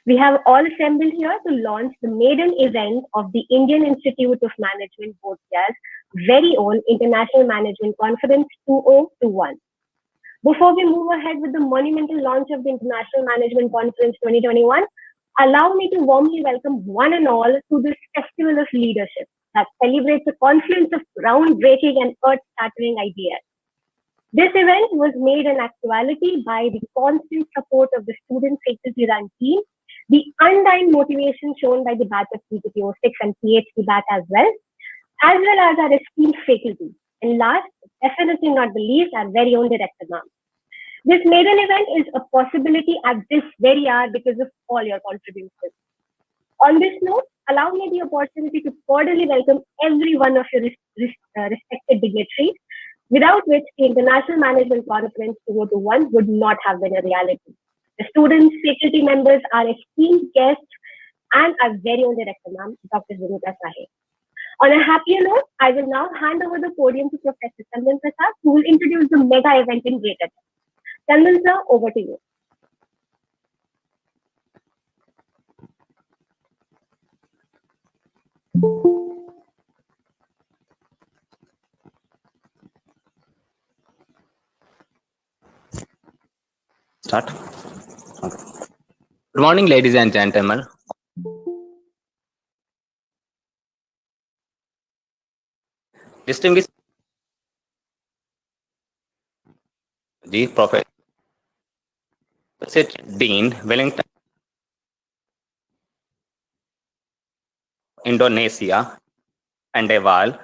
We have all assembled here to launch the maiden event of the Indian Institute of Management Bodh Gaya's very own International Management Conference 2021. Before we move ahead with the monumental launch of the International Management Conference 2021, allow me to warmly welcome one and all to this festival of leadership that celebrates a confluence of groundbreaking and earth-shattering ideas. This event was made an actuality by the constant support of the student faculty run team, the undying motivation shown by the batch of CPTO 6 and PhD batch as well as our esteemed faculty. And last, definitely not the least, our very own director ma'am. This maiden event is a possibility at this very hour because of all your contributions. On this note, allow me the opportunity to cordially welcome every one of your respected dignitaries, without which the International Management Conference 2021 would not have been a reality. The students, faculty members, our esteemed guests, and our very own director ma'am, Dr. Vinita Sahe. On a happier note, I will now hand over the podium to Professor Sanjay, who will introduce the mega event in greater depth. Sanjay sir, over to you. Start. Okay. Good morning, ladies and gentlemen. Distinguished the Professor Dean Wellington, Indonesia, and Eval.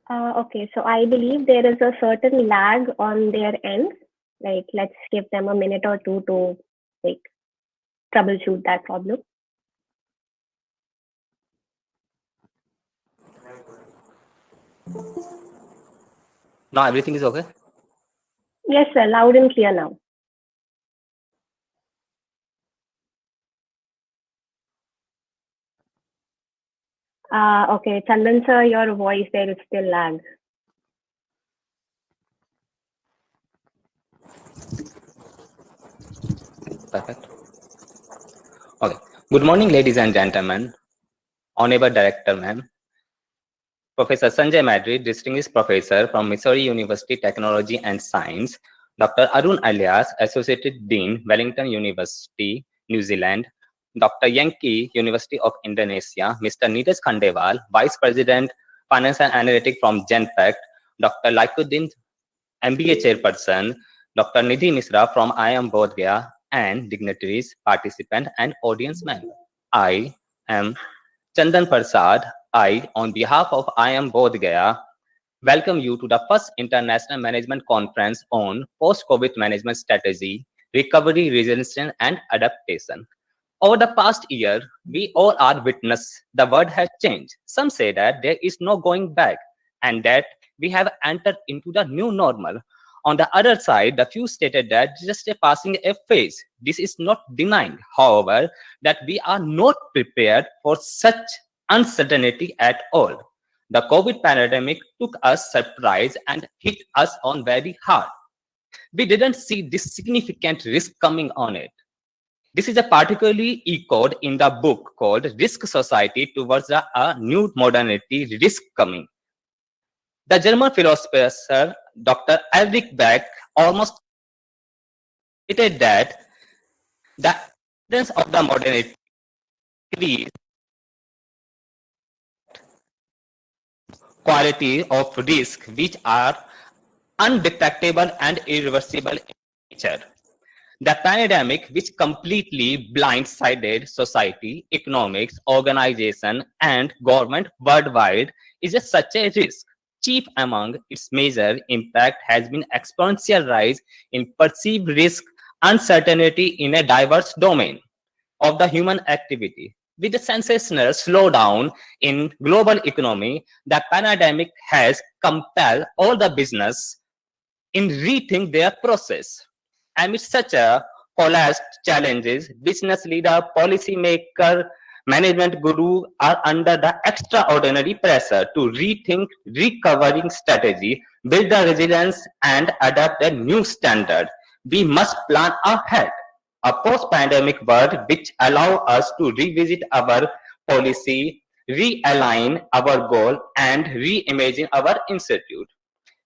Okay, so I believe there is a certain lag on their end. Like, let's give them a minute or two to like troubleshoot that problem. Now everything is okay? Yes, sir, loud and clear now. Okay, Chandan sir, your voice there is still lag. Perfect. Okay. Good morning, ladies and gentlemen. Honorable Director, ma'am. Professor Sanjay Madriya, Distinguished Professor from Missouri University Technology and Science. Dr. Arun Alias, Associate Dean, Wellington University, New Zealand. Dr. Yankee, University of Indonesia. Mr. Neeraj Khandeval, Vice President, Finance and Analytics from Genpact. Dr. Laikuddin, MBA Chairperson. Dr. Nidhi Misra from IIM Bodh Gaya, and dignitaries, participant, and audience member. I am Chandan Prasad. I, on behalf of IIM Bodh Gaya, welcome you to the first International Management Conference on Post-COVID Management Strategy, Recovery, Resilience, and Adaptation. Over the past year, we all are witness the world has changed. Some say that there is no going back and that we have entered into the new normal. On the other side, the few stated that just a passing a phase. This is not denying, however, that we are not prepared for such uncertainty at all. The COVID pandemic took us surprise and hit us on very hard. We didn't see this significant risk coming on it. This is a particularly echoed in the book called Risk Society Towards a New Modernity, Risk Coming. The German philosopher Dr. Ulrich Beck almost stated that the evidence of the modernity is quality of risk which are undetectable and irreversible in nature. The pandemic, which completely blindsided society, economics, organization, and government worldwide, is such a risk. Chief among its major impact has been exponential rise in perceived risk, uncertainty in a diverse domain of the human activity. With the sensational slowdown in global economy, the pandemic has compelled all the business in rethink their process. Amid such a collapsed challenges, business leader, policy maker, Management gurus are under the extraordinary pressure to rethink recovering strategy, build the resilience, and adapt a new standard. We must plan ahead. A post-pandemic world which allow us to revisit our policy, realign our goal, and reimagine our institute.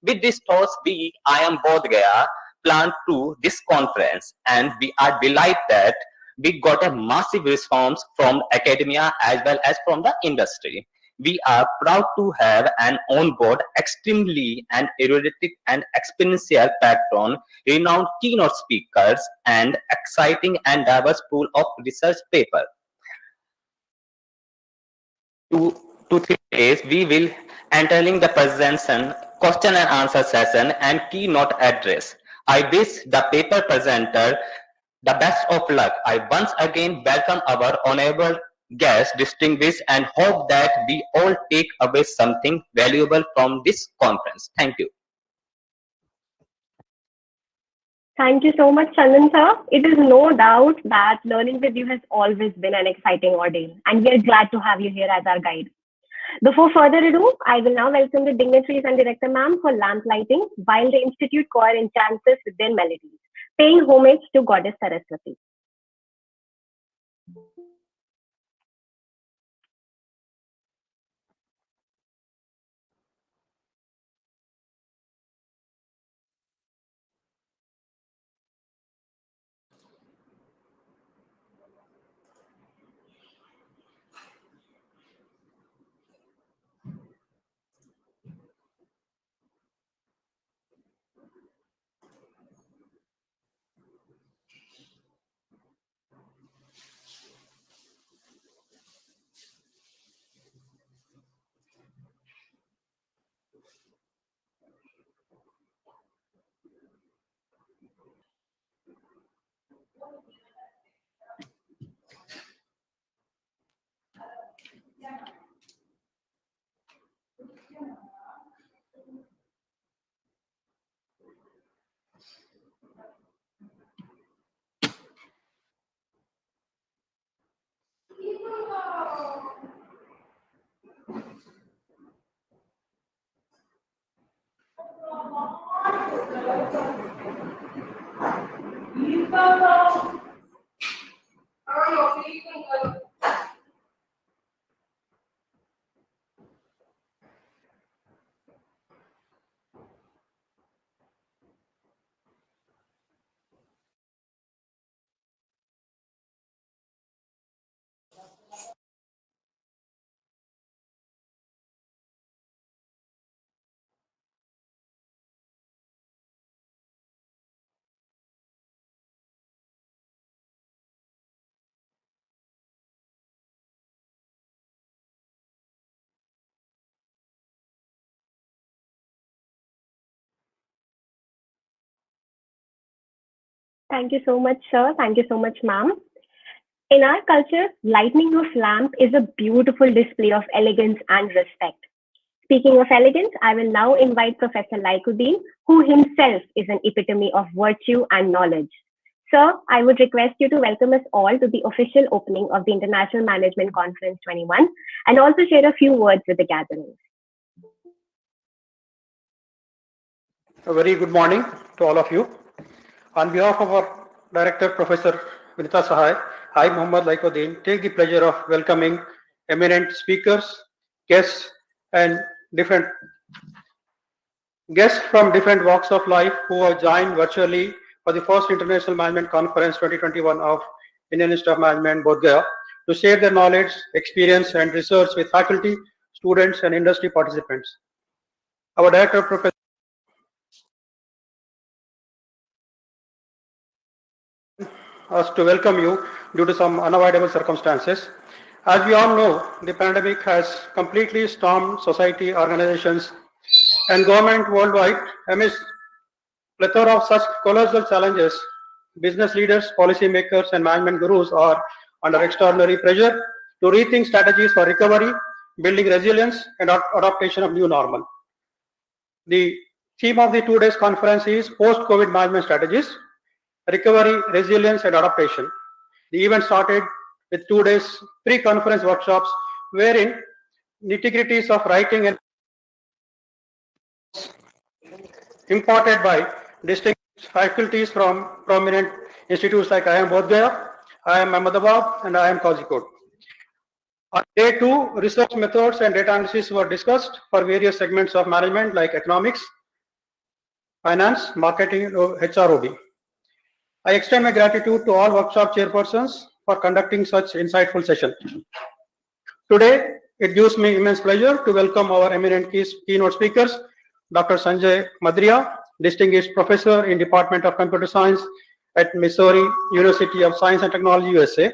With this thoughts, we, IIM Bodh Gaya, plan to this conference, and we are delighted that we got a massive response from academia as well as from the industry. We are proud to have an on board extremely and erudite and experiential patron, renowned keynote speakers, and exciting and diverse pool of research paper. 2 to 3 days, we will entering the presentation, question and answer session, and keynote address. I wish the paper presenter the best of luck. I once again welcome our honorable guests, distinguished, and hope that we all take away something valuable from this conference. Thank you. Thank you so much, Chandan sir. It is no doubt that learning with you has always been an exciting ordeal, and we are glad to have you here as our guide. Before further ado, I will now welcome the dignitaries and director ma'am for lamp lighting while the Institute choir enchants us with their melodies, paying homage to Goddess Saraswati. Thank you so much, sir. Thank you so much, ma'am. In our culture, lighting of lamp is a beautiful display of elegance and respect. Speaking of elegance, I will now invite Professor Laikuddin, who himself is an epitome of virtue and knowledge. Sir, I would request you to welcome us all to the official opening of the International Management Conference 21 and also share a few words with the gathering. A very good morning to all of you. On behalf of our Director, Professor Vinita Sahai, I, Muhammad Laikuddin, take the pleasure of welcoming eminent speakers, guests, and different guests from different walks of life who have joined virtually for the first International Management Conference 2021 of Indian Institute of Management, Bodh Gaya, to share their knowledge, experience, and research with faculty, students, and industry participants. Our Director, Professor us to welcome you due to some unavoidable circumstances. As we all know, the pandemic has completely stormed society, organizations, and government worldwide. Amidst plethora of such colossal challenges, business leaders, policymakers, and management gurus are under extraordinary pressure to rethink strategies for recovery, building resilience, and adaptation of new normal. The theme of the 2 days conference is post-COVID management strategies, recovery, resilience, and adaptation. The event started with 2 days pre-conference workshops wherein nitty-gritties of writing and imparted by distinguished faculties from prominent institutes like IIM Bodh Gaya, IIM Ahmedabad, and IIM Kozhikode. On day 2, research methods and data analysis were discussed for various segments of management like economics, finance, marketing, HROD. I extend my gratitude to all workshop chairpersons for conducting such insightful session. Today, it gives me immense pleasure to welcome our eminent keynote speakers, Dr. Sanjay Madriya, Distinguished Professor in Department of Computer Science at Missouri University of Science and Technology, USA,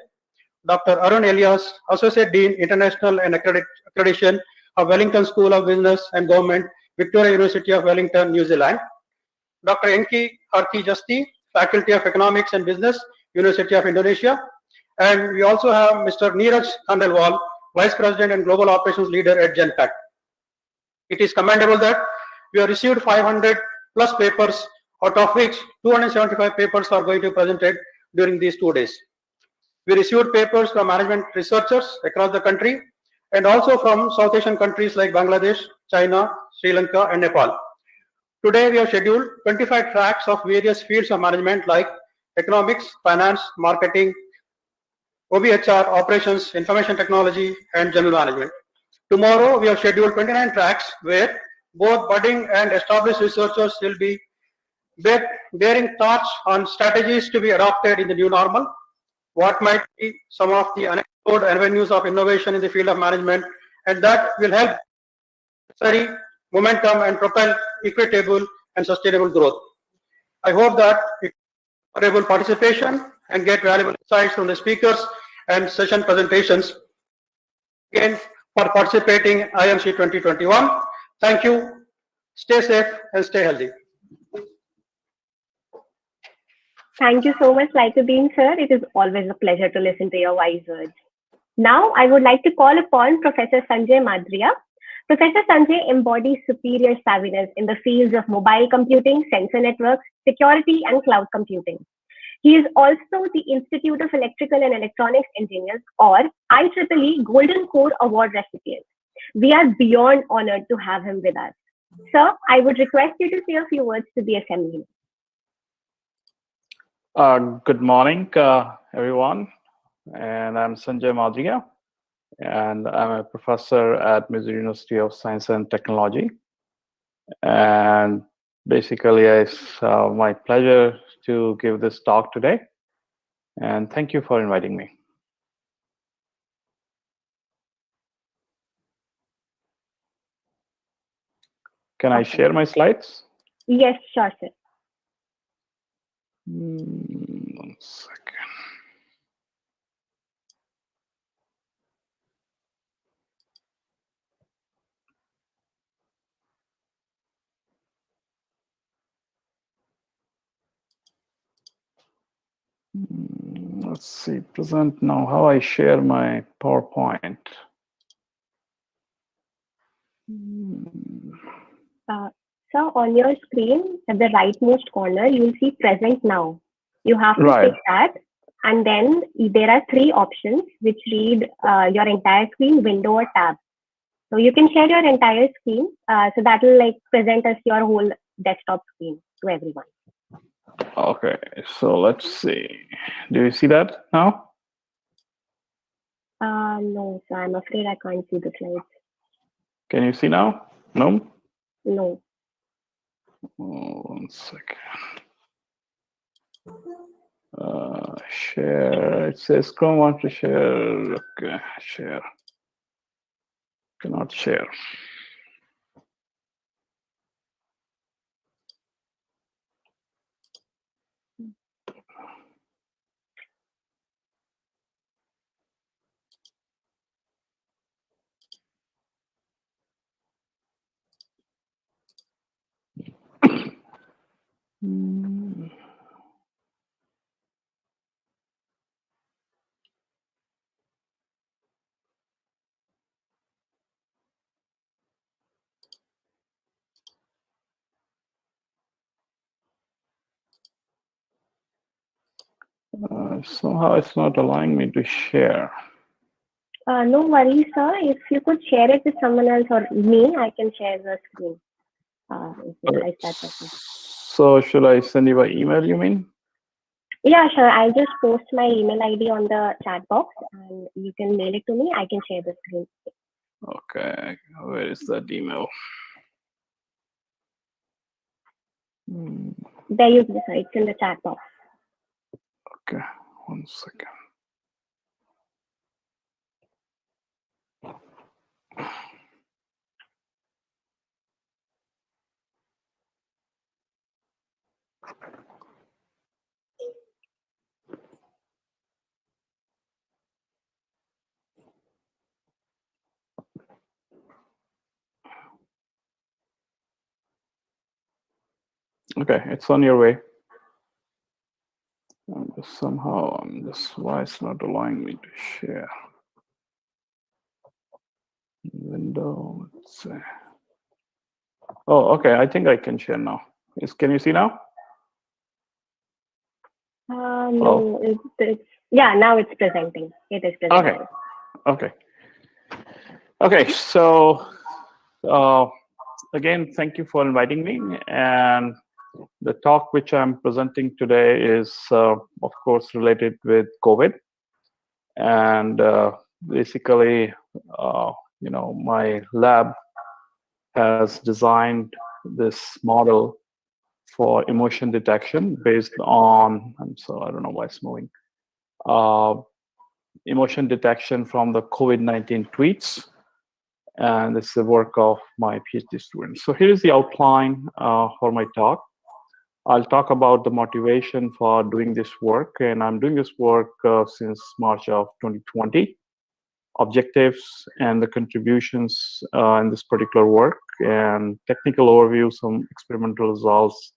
Dr. Arun Elias, Associate Dean, International and Accreditation of Wellington School of Business and Government, Victoria University of Wellington, New Zealand, Dr. Enki Harki Jasti, Faculty of Economics and Business, University of Indonesia, and we also have Mr. Neeraj Khandelwal, Vice President and Global Operations Leader at Genpact. It is commendable that we have received 500 plus papers, out of which 275 papers are going to be presented during these 2 days. We received papers from management researchers across the country and also from South Asian countries like Bangladesh, China, Sri Lanka, and Nepal. Today, we have scheduled 25 tracks of various fields of management like economics, finance, marketing, OBHR, operations, information technology, and general management. Tomorrow, we have scheduled 29 tracks where both budding and established researchers will be bearing thoughts on strategies to be adopted in the new normal, what might be some of the unexplored avenues of innovation in the field of management, and that will help necessary momentum and propel equitable and sustainable growth. I hope that you able participation and get valuable insights from the speakers and session presentations. Again, for participating IMC 2021. Thank you. Stay safe and stay healthy. Thank you so much, Lycobene sir. It is always a pleasure to listen to your wise words. Now, I would like to call upon Professor Sanjay Madriya. Professor Sanjay embodies superior savviness in the fields of mobile computing, sensor networks, security, and cloud computing. He is also the Institute of Electrical and Electronics Engineers, or IEEE Golden Core Award recipient. We are beyond honored to have him with us. Sir, I would request you to say a few words to the assembly. Good morning, everyone. And I'm Sanjay Madriya, and I'm a professor at Missouri University of Science and Technology. And basically, it's my pleasure to give this talk today. And thank you for inviting me. Can I share my slides? Yes, sure, sir. 1 second. Let's see, present now, how I share my PowerPoint. So on your screen, at the rightmost corner, you will see present now. You have to Right. pick that. And then there are 3 options which read your entire screen, window, or tab. So you can share your entire screen. So that will like present us your whole desktop screen to everyone. Okay, so let's see. Do you see that now? No, so I'm afraid I can't see the slides. Can you see now? No? No. Oh, 1 second. Share. It says Chrome wants to share. Okay, share. Cannot share. Somehow it's not allowing me to share. No worries, sir. If you could share it with someone else or me, I can share the screen. If that's okay. So should I send you by email, you mean? Yeah, sure. I'll just post my email ID on the chat box and you can mail it to me. I can share the screen. Okay, where is that email? There you go, sir. It's in the chat box. Okay, 1 second. Okay, it's on your way. Somehow, why it's not allowing me to share. Window, let's see. Oh, okay, I think I can share now. Can you see now? No, yeah, now it's presenting. It is presenting. Okay, so again, thank you for inviting me. And the talk which I'm presenting today is, of course, related with COVID. And basically, my lab has designed this model for emotion detection based on, I don't know why it's moving, emotion detection from the COVID-19 tweets. And this is the work of my PhD students. So here is the outline for my talk. I'll talk about the motivation for doing this work, and I'm doing this work since March of 2020. Objectives and the contributions in this particular work, and technical overview, some experimental results.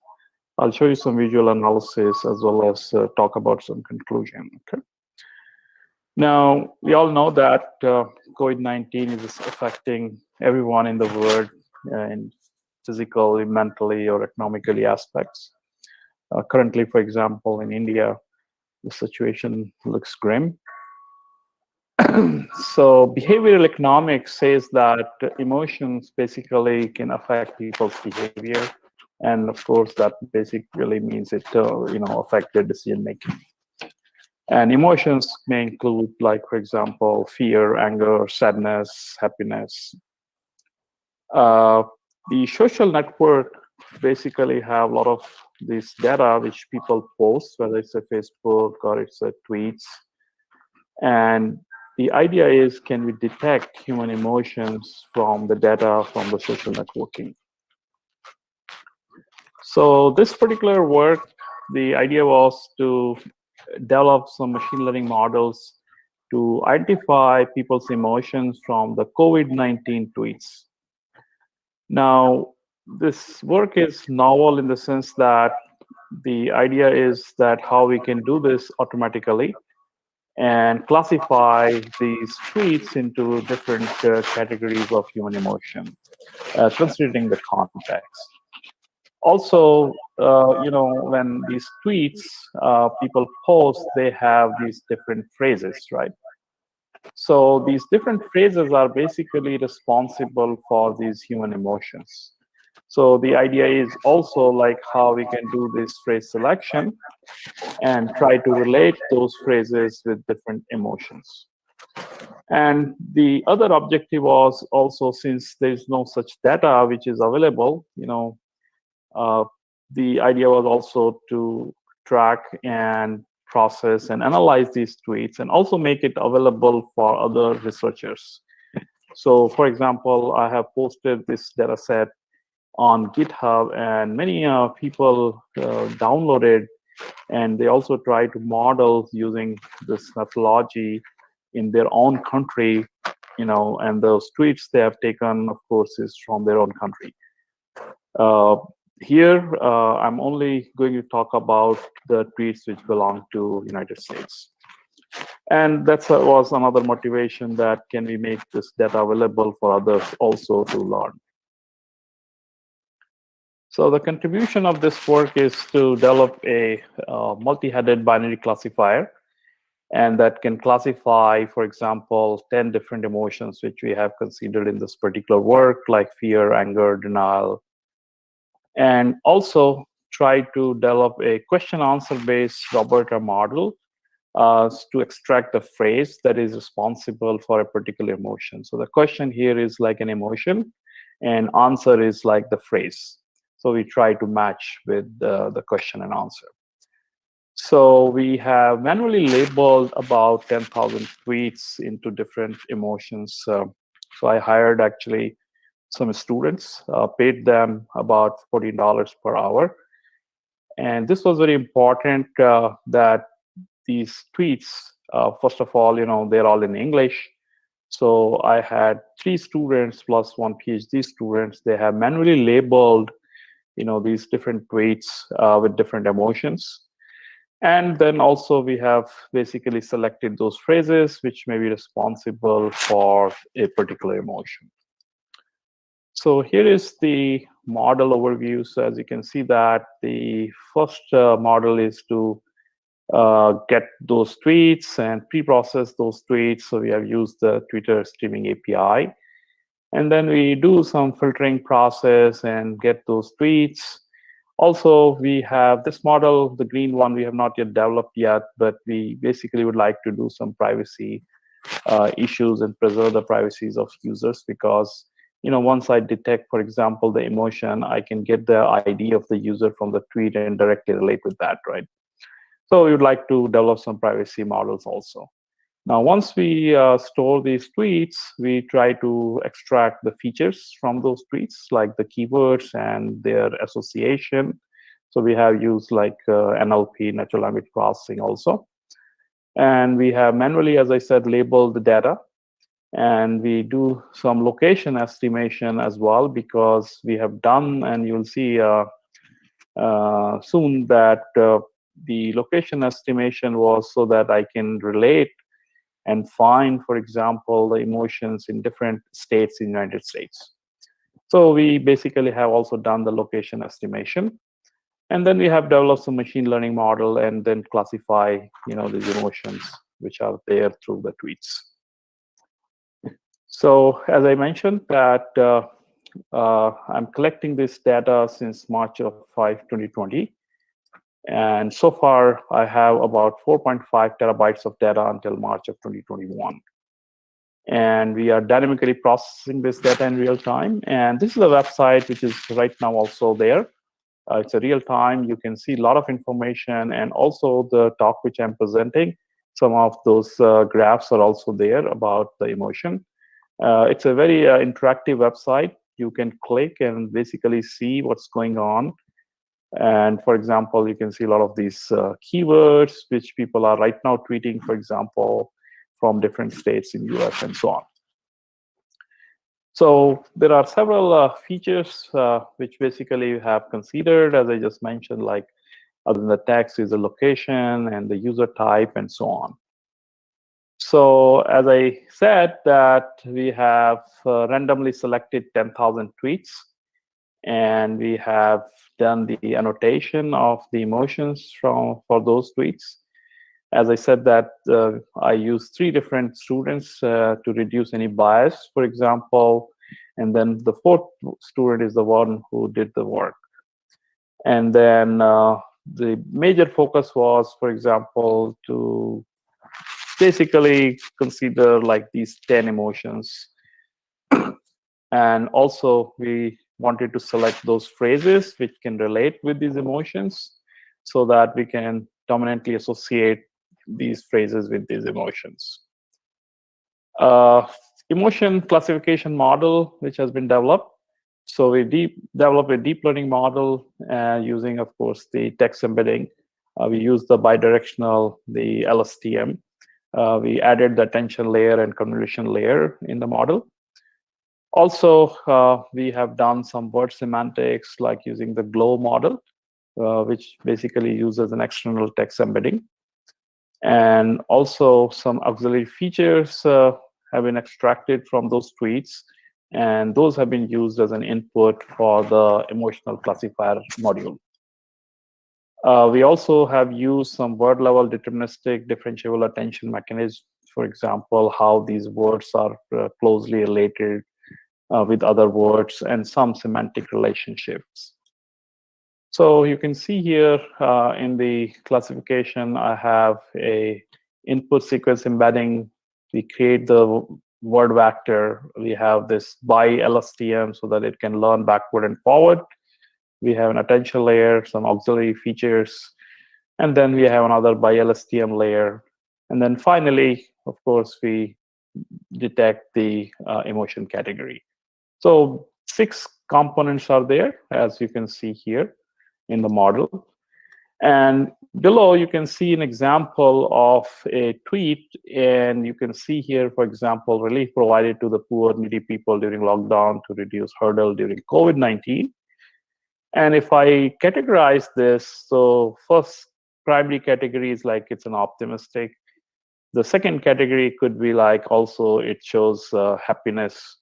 I'll show you some visual analysis as well as talk about some conclusion. Okay. Now, we all know that COVID-19 is affecting everyone in the world in physically, mentally, or economically aspects. Currently, for example, in India, the situation looks grim. So behavioral economics says that emotions basically can affect people's behavior. And of course, that basically means it affect their decision making. And emotions may include, like, for example, fear, anger, sadness, happiness. The social network basically have a lot of this data which people post, whether it's a Facebook or it's a tweets. And the idea is, can we detect human emotions from the data from the social networking? So this particular work, the idea was to develop some machine learning models to identify people's emotions from the COVID-19 tweets. Now, this work is novel in the sense that the idea is that how we can do this automatically and classify these tweets into different categories of human emotion, considering the context. Also, when these tweets people post, they have these different phrases, right? So these different phrases are basically responsible for these human emotions. So the idea is also like how we can do this phrase selection and try to relate those phrases with different emotions. And the other objective was also, since there's no such data which is available, the idea was also to track and process and analyze these tweets and also make it available for other researchers. So for example, I have posted this data set on GitHub, and many people downloaded, and they also try to model using this methodology in their own country, and those tweets they have taken, of course, is from their own country. Here, I'm only going to talk about the tweets which belong to United States. And that was another motivation, that can we make this data available for others also to learn. So the contribution of this work is to develop a multi-headed binary classifier, and that can classify, for example, 10 different emotions which we have considered in this particular work, like fear, anger, denial, and also try to develop a question-answer based Roberta model to extract the phrase that is responsible for a particular emotion. So the question here is like an emotion, and answer is like the phrase. So we try to match with the question and answer. So we have manually labeled about 10,000 tweets into different emotions. So I hired actually some students, paid them about $14 per hour. And this was very important that these tweets, first of all, they're all in English. So I had 3 students plus 1 PhD students. They have manually labeled, these different tweets with different emotions. And then also we have basically selected those phrases which may be responsible for a particular emotion. So here is the model overview. So as you can see that the first model is to get those tweets and pre-process those tweets. So we have used the Twitter streaming API. And then we do some filtering process and get those tweets. Also, we have this model, the green one, we have not yet developed yet, but we basically would like to do some privacy issues and preserve the privacies of users, because once I detect, for example, the emotion, I can get the ID of the user from the tweet and directly relate with that, right? So we would like to develop some privacy models also. Now, once we store these tweets, we try to extract the features from those tweets, like the keywords and their association. So we have used like NLP, natural language processing also. And we have manually, as I said, labeled the data. And we do some location estimation as well, because we have done, and you'll see soon that the location estimation was so that I can relate and find, for example, the emotions in different states in the United States. So we basically have also done the location estimation. And then we have developed some machine learning model and then classify, these emotions which are there through the tweets. So as I mentioned that I'm collecting this data since March of 2020. And so far, I have about 4.5 terabytes of data until March of 2021. And we are dynamically processing this data in real time. And this is a website which is right now also there. It's a real time. You can see a lot of information, and also the talk which I'm presenting. Some of those graphs are also there about the emotion. It's a very interactive website. You can click and basically see what's going on. And for example, you can see a lot of these keywords which people are right now tweeting, for example, from different states in US and so on. So there are several features which basically we have considered, as I just mentioned, like other than the text is the location and the user type and so on. So as I said that we have randomly selected 10,000 tweets, and we have done the annotation of the emotions for those tweets. As I said that I used 3 different students to reduce any bias, for example, and then the 4th student is the one who did the work. And then the major focus was, for example, to basically consider like these 10 emotions. And also we wanted to select those phrases which can relate with these emotions, so that we can dominantly associate these phrases with these emotions. Emotion classification model which has been developed. So we developed a deep learning model using, of course, the text embedding. We used the bidirectional, the LSTM. We added the attention layer and convolution layer in the model. Also, we have done some word semantics, like using the GLOW model, which basically uses an external text embedding. And also some auxiliary features have been extracted from those tweets And those have been used as an input for the emotional classifier module. We also have used some word level deterministic differentiable attention mechanisms. For example, how these words are closely related with other words and some semantic relationships. So you can see here in the classification, I have a input sequence embedding. We create the word vector. We have this by LSTM so that it can learn backward and forward. We have an attention layer, some auxiliary features, and then we have another by LSTM layer. And then finally, of course, we detect the emotion category. So 6 components are there, as you can see here in the model. And below, you can see an example of a tweet. And you can see here, for example, relief provided to the poor, needy people during lockdown to reduce hurdle during COVID-19. And if I categorize this, so first primary category is like it's an optimistic. The second category could be like also it shows happiness.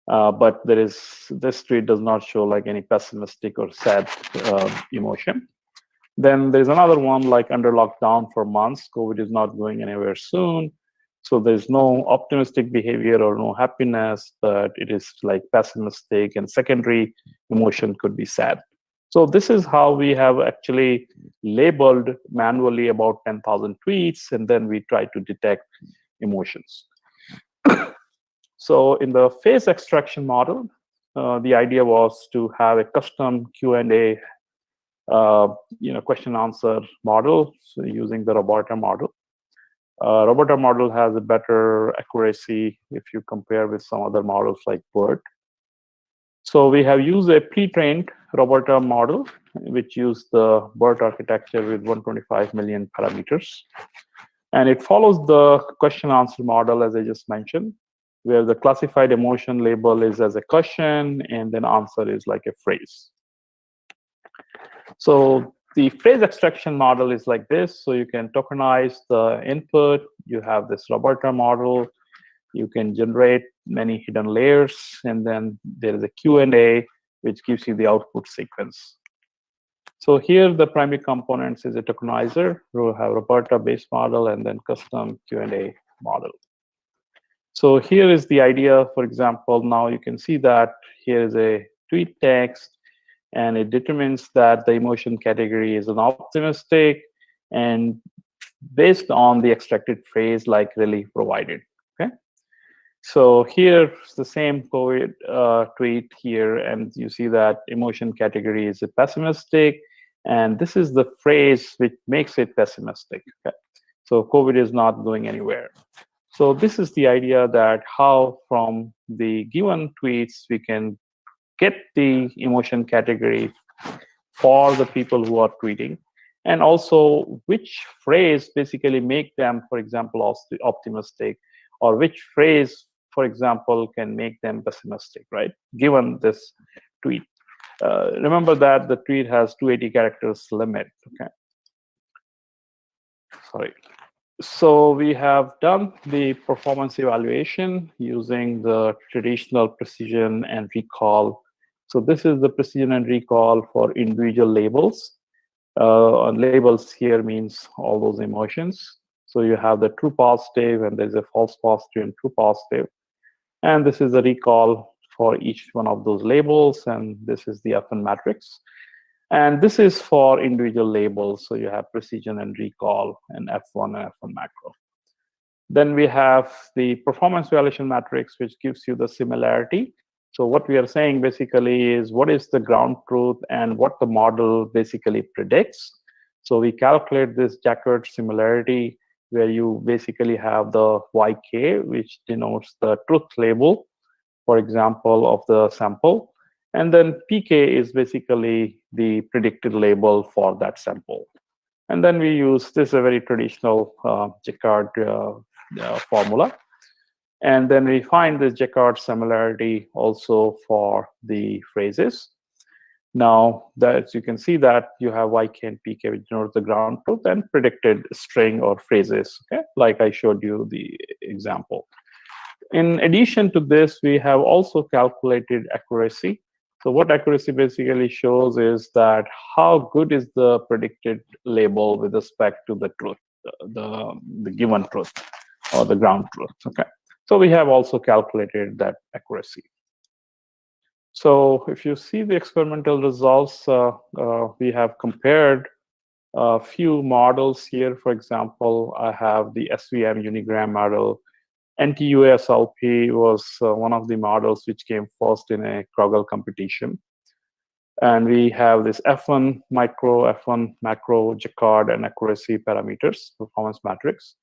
But there is this tweet does not show like any pessimistic or sad emotion. Then there's another one like under lockdown for months, COVID is not going anywhere soon. So there's no optimistic behavior or no happiness, but it is like pessimistic, and secondary emotion could be sad. So this is how we have actually labeled manually about 10,000 tweets, and then we try to detect emotions. So in the face extraction model, the idea was to have a custom Q&A question answer model, so using the Roberta model. Roberta model has a better accuracy if you compare with some other models like BERT. So we have used a pre-trained Roberta model, which used the BERT architecture with 125 million parameters. And it follows the question answer model, as I just mentioned, where the classified emotion label is as a question, and then answer is like a phrase. So the phrase extraction model is like this. So you can tokenize the input. You have this Roberta model. You can generate many hidden layers. And then there is a Q&A, which gives you the output sequence. So here, the primary components is a tokenizer. We have Roberta base model and then custom Q&A model. So here is the idea. For example, now you can see that here is a tweet text, and it determines that the emotion category is an optimistic, and based on the extracted phrase like relief provided. Okay. So here's the same COVID tweet here, and you see that emotion category is a pessimistic, and this is the phrase which makes it pessimistic. Okay. So COVID is not going anywhere. So this is the idea that how from the given tweets we can get the emotion category for the people who are tweeting, and also which phrase basically make them, for example, optimistic, or which phrase, for example, can make them pessimistic, right? Given this tweet. Remember that the tweet has 280 characters limit, okay? Sorry. So we have done the performance evaluation using the traditional precision and recall. So this is the precision and recall for individual labels. Labels here means all those emotions. So you have the true positive, and there's a false positive and true positive. And this is the recall for each one of those labels, and this is the FN matrix. And this is for individual labels. So you have precision and recall and F1 and F1 macro. Then we have the performance evaluation matrix, which gives you the similarity. So what we are saying basically is what is the ground truth and what the model basically predicts. So we calculate this Jaccard similarity, where you basically have the YK, which denotes the truth label, for example, of the sample. And then PK is basically the predicted label for that sample. And then we use this a very traditional Jaccard formula. And then we find this Jaccard similarity also for the phrases. Now, that you can see that you have YK and PK, which denotes the ground truth, and predicted string or phrases, okay? Like I showed you the example. In addition to this, we have also calculated accuracy. So what accuracy basically shows is that how good is the predicted label with respect to the truth, the given truth or the ground truth. Okay. So we have also calculated that accuracy. So if you see the experimental results, we have compared a few models here. For example, I have the SVM unigram model. NTUASLP was one of the models which came first in a Krugel competition. And we have this F1 micro, F1 macro, Jacquard, and accuracy parameters, performance matrix.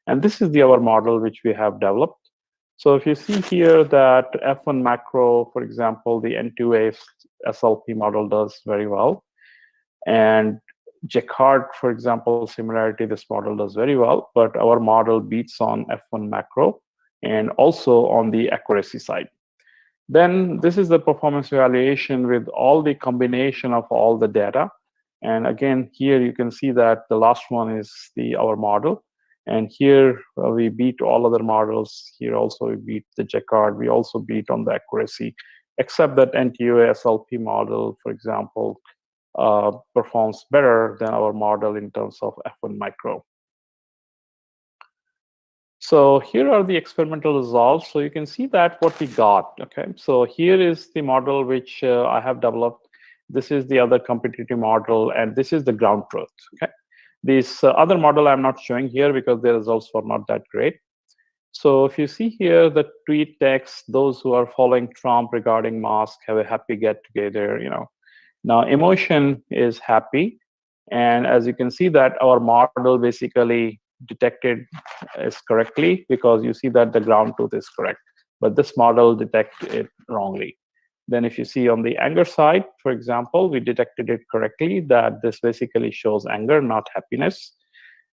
And this is our model which we have developed. So if you see here that F1 macro, for example, the N2A SLP model does very well. And Jacquard, for example, similarity, this model does very well, but our model beats on F1 macro and also on the accuracy side. Then this is the performance evaluation with all the combination of all the data. And again, here you can see that the last one is our model. And here we beat all other models. Here also we beat the Jacquard. We also beat on the accuracy, except that NTUA SLP model, for example, performs better than our model in terms of F1 micro. So here are the experimental results. So you can see that what we got. Okay, so here is the model which I have developed. This is the other competitive model, and this is the ground truth. Okay, this other model I'm not showing here because the results were not that great. So if you see here the tweet text, those who are following Trump regarding mask have a happy get together. Now emotion is happy, and as you can see that our model basically detected is correctly because you see that the ground truth is correct, but this model detected it wrongly. Then if you see on the anger side, for example, we detected it correctly that this basically shows anger, not happiness.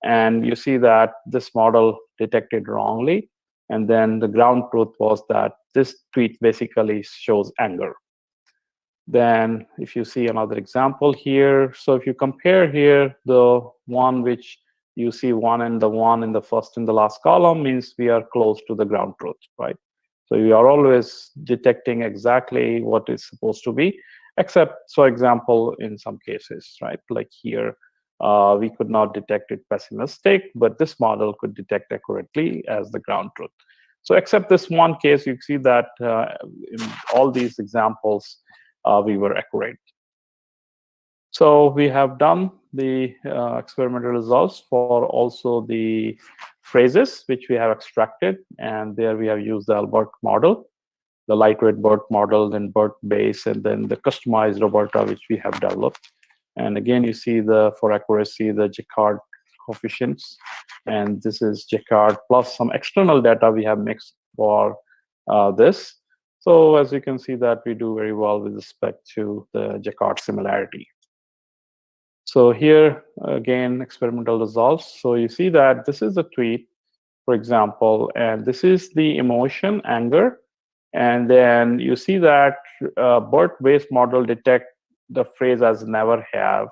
And you see that this model detected wrongly. And then the ground truth was that this tweet basically shows anger. Then if you see another example here, so if you compare here, the one which you see one in the first and the last column means we are close to the ground truth, right? So we are always detecting exactly what is supposed to be, except, for example, in some cases, right? Like here, we could not detect it pessimistic, but this model could detect accurately as the ground truth. So except this one case, you see that in all these examples, we were accurate. So we have done the experimental results for also the phrases which we have extracted, and there we have used the Albert model, the lightweight BERT model, then BERT base, and then the customized Roberta which we have developed. And again, you see for accuracy the Jacquard coefficients, and this is Jacquard plus some external data we have mixed for this. So as you can see that we do very well with respect to the Jacquard similarity. So here, again, experimental results. So you see that this is a tweet, for example, and this is the emotion, anger. And then you see that BERT-based model detect the phrase as never have.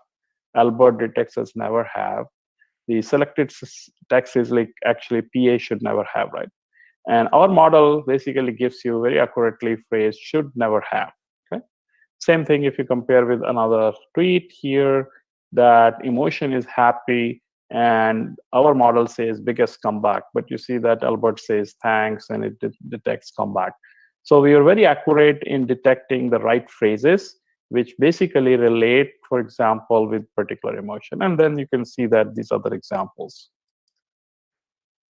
Albert detects as never have. The selected text is like actually PA should never have, right? And our model basically gives you very accurately phrase should never have. Okay. Same thing if you compare with another tweet here, that emotion is happy, and our model says biggest comeback, but you see that Albert says thanks, and it detects comeback. So we are very accurate in detecting the right phrases, which basically relate, for example, with particular emotion. And then you can see that these other examples.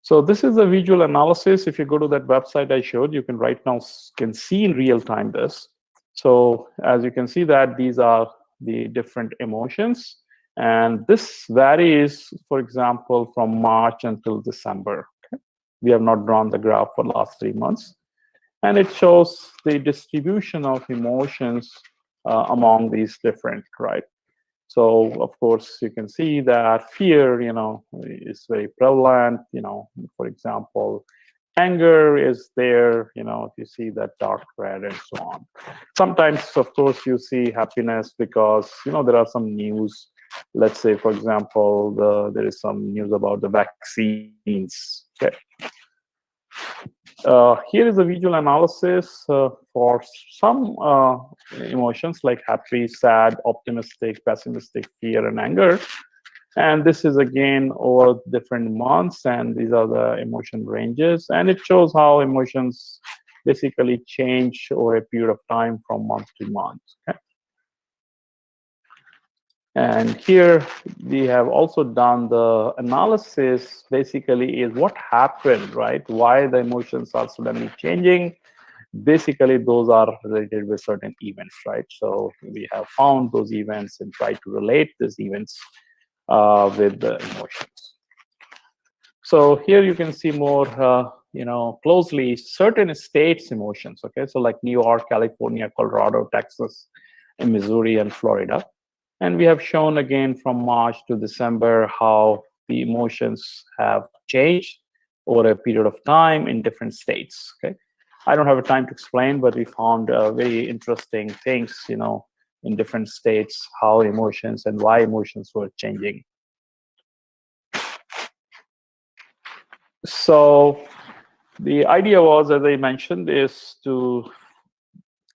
So this is a visual analysis. If you go to that website I showed, you can right now can see in real time this. So as you can see that these are the different emotions. And this varies, for example, from March until December. Okay? We have not drawn the graph for the last 3 months. And it shows the distribution of emotions among these different, right? So of course, you can see that fear, is very prevalent. For example, anger is there. If you see that dark red and so on. Sometimes, of course, you see happiness because there are some news. Let's say, for example, there is some news about the vaccines. Okay. Here is a visual analysis for some emotions like happy, sad, optimistic, pessimistic, fear, and anger. And this is again over different months, and these are the emotion ranges. And it shows how emotions basically change over a period of time from month to month. Okay? And here we have also done the analysis, basically is what happened, right? Why the emotions are suddenly changing. Basically, those are related with certain events, right? So we have found those events and tried to relate these events with the emotions. So here you can see more, closely certain states' emotions. Okay, so like New York, California, Colorado, Texas, and Missouri, and Florida. And we have shown again from March to December how the emotions have changed over a period of time in different states. Okay, I don't have time to explain, but we found very interesting things, in different states, how emotions and why emotions were changing. So the idea was, as I mentioned, is to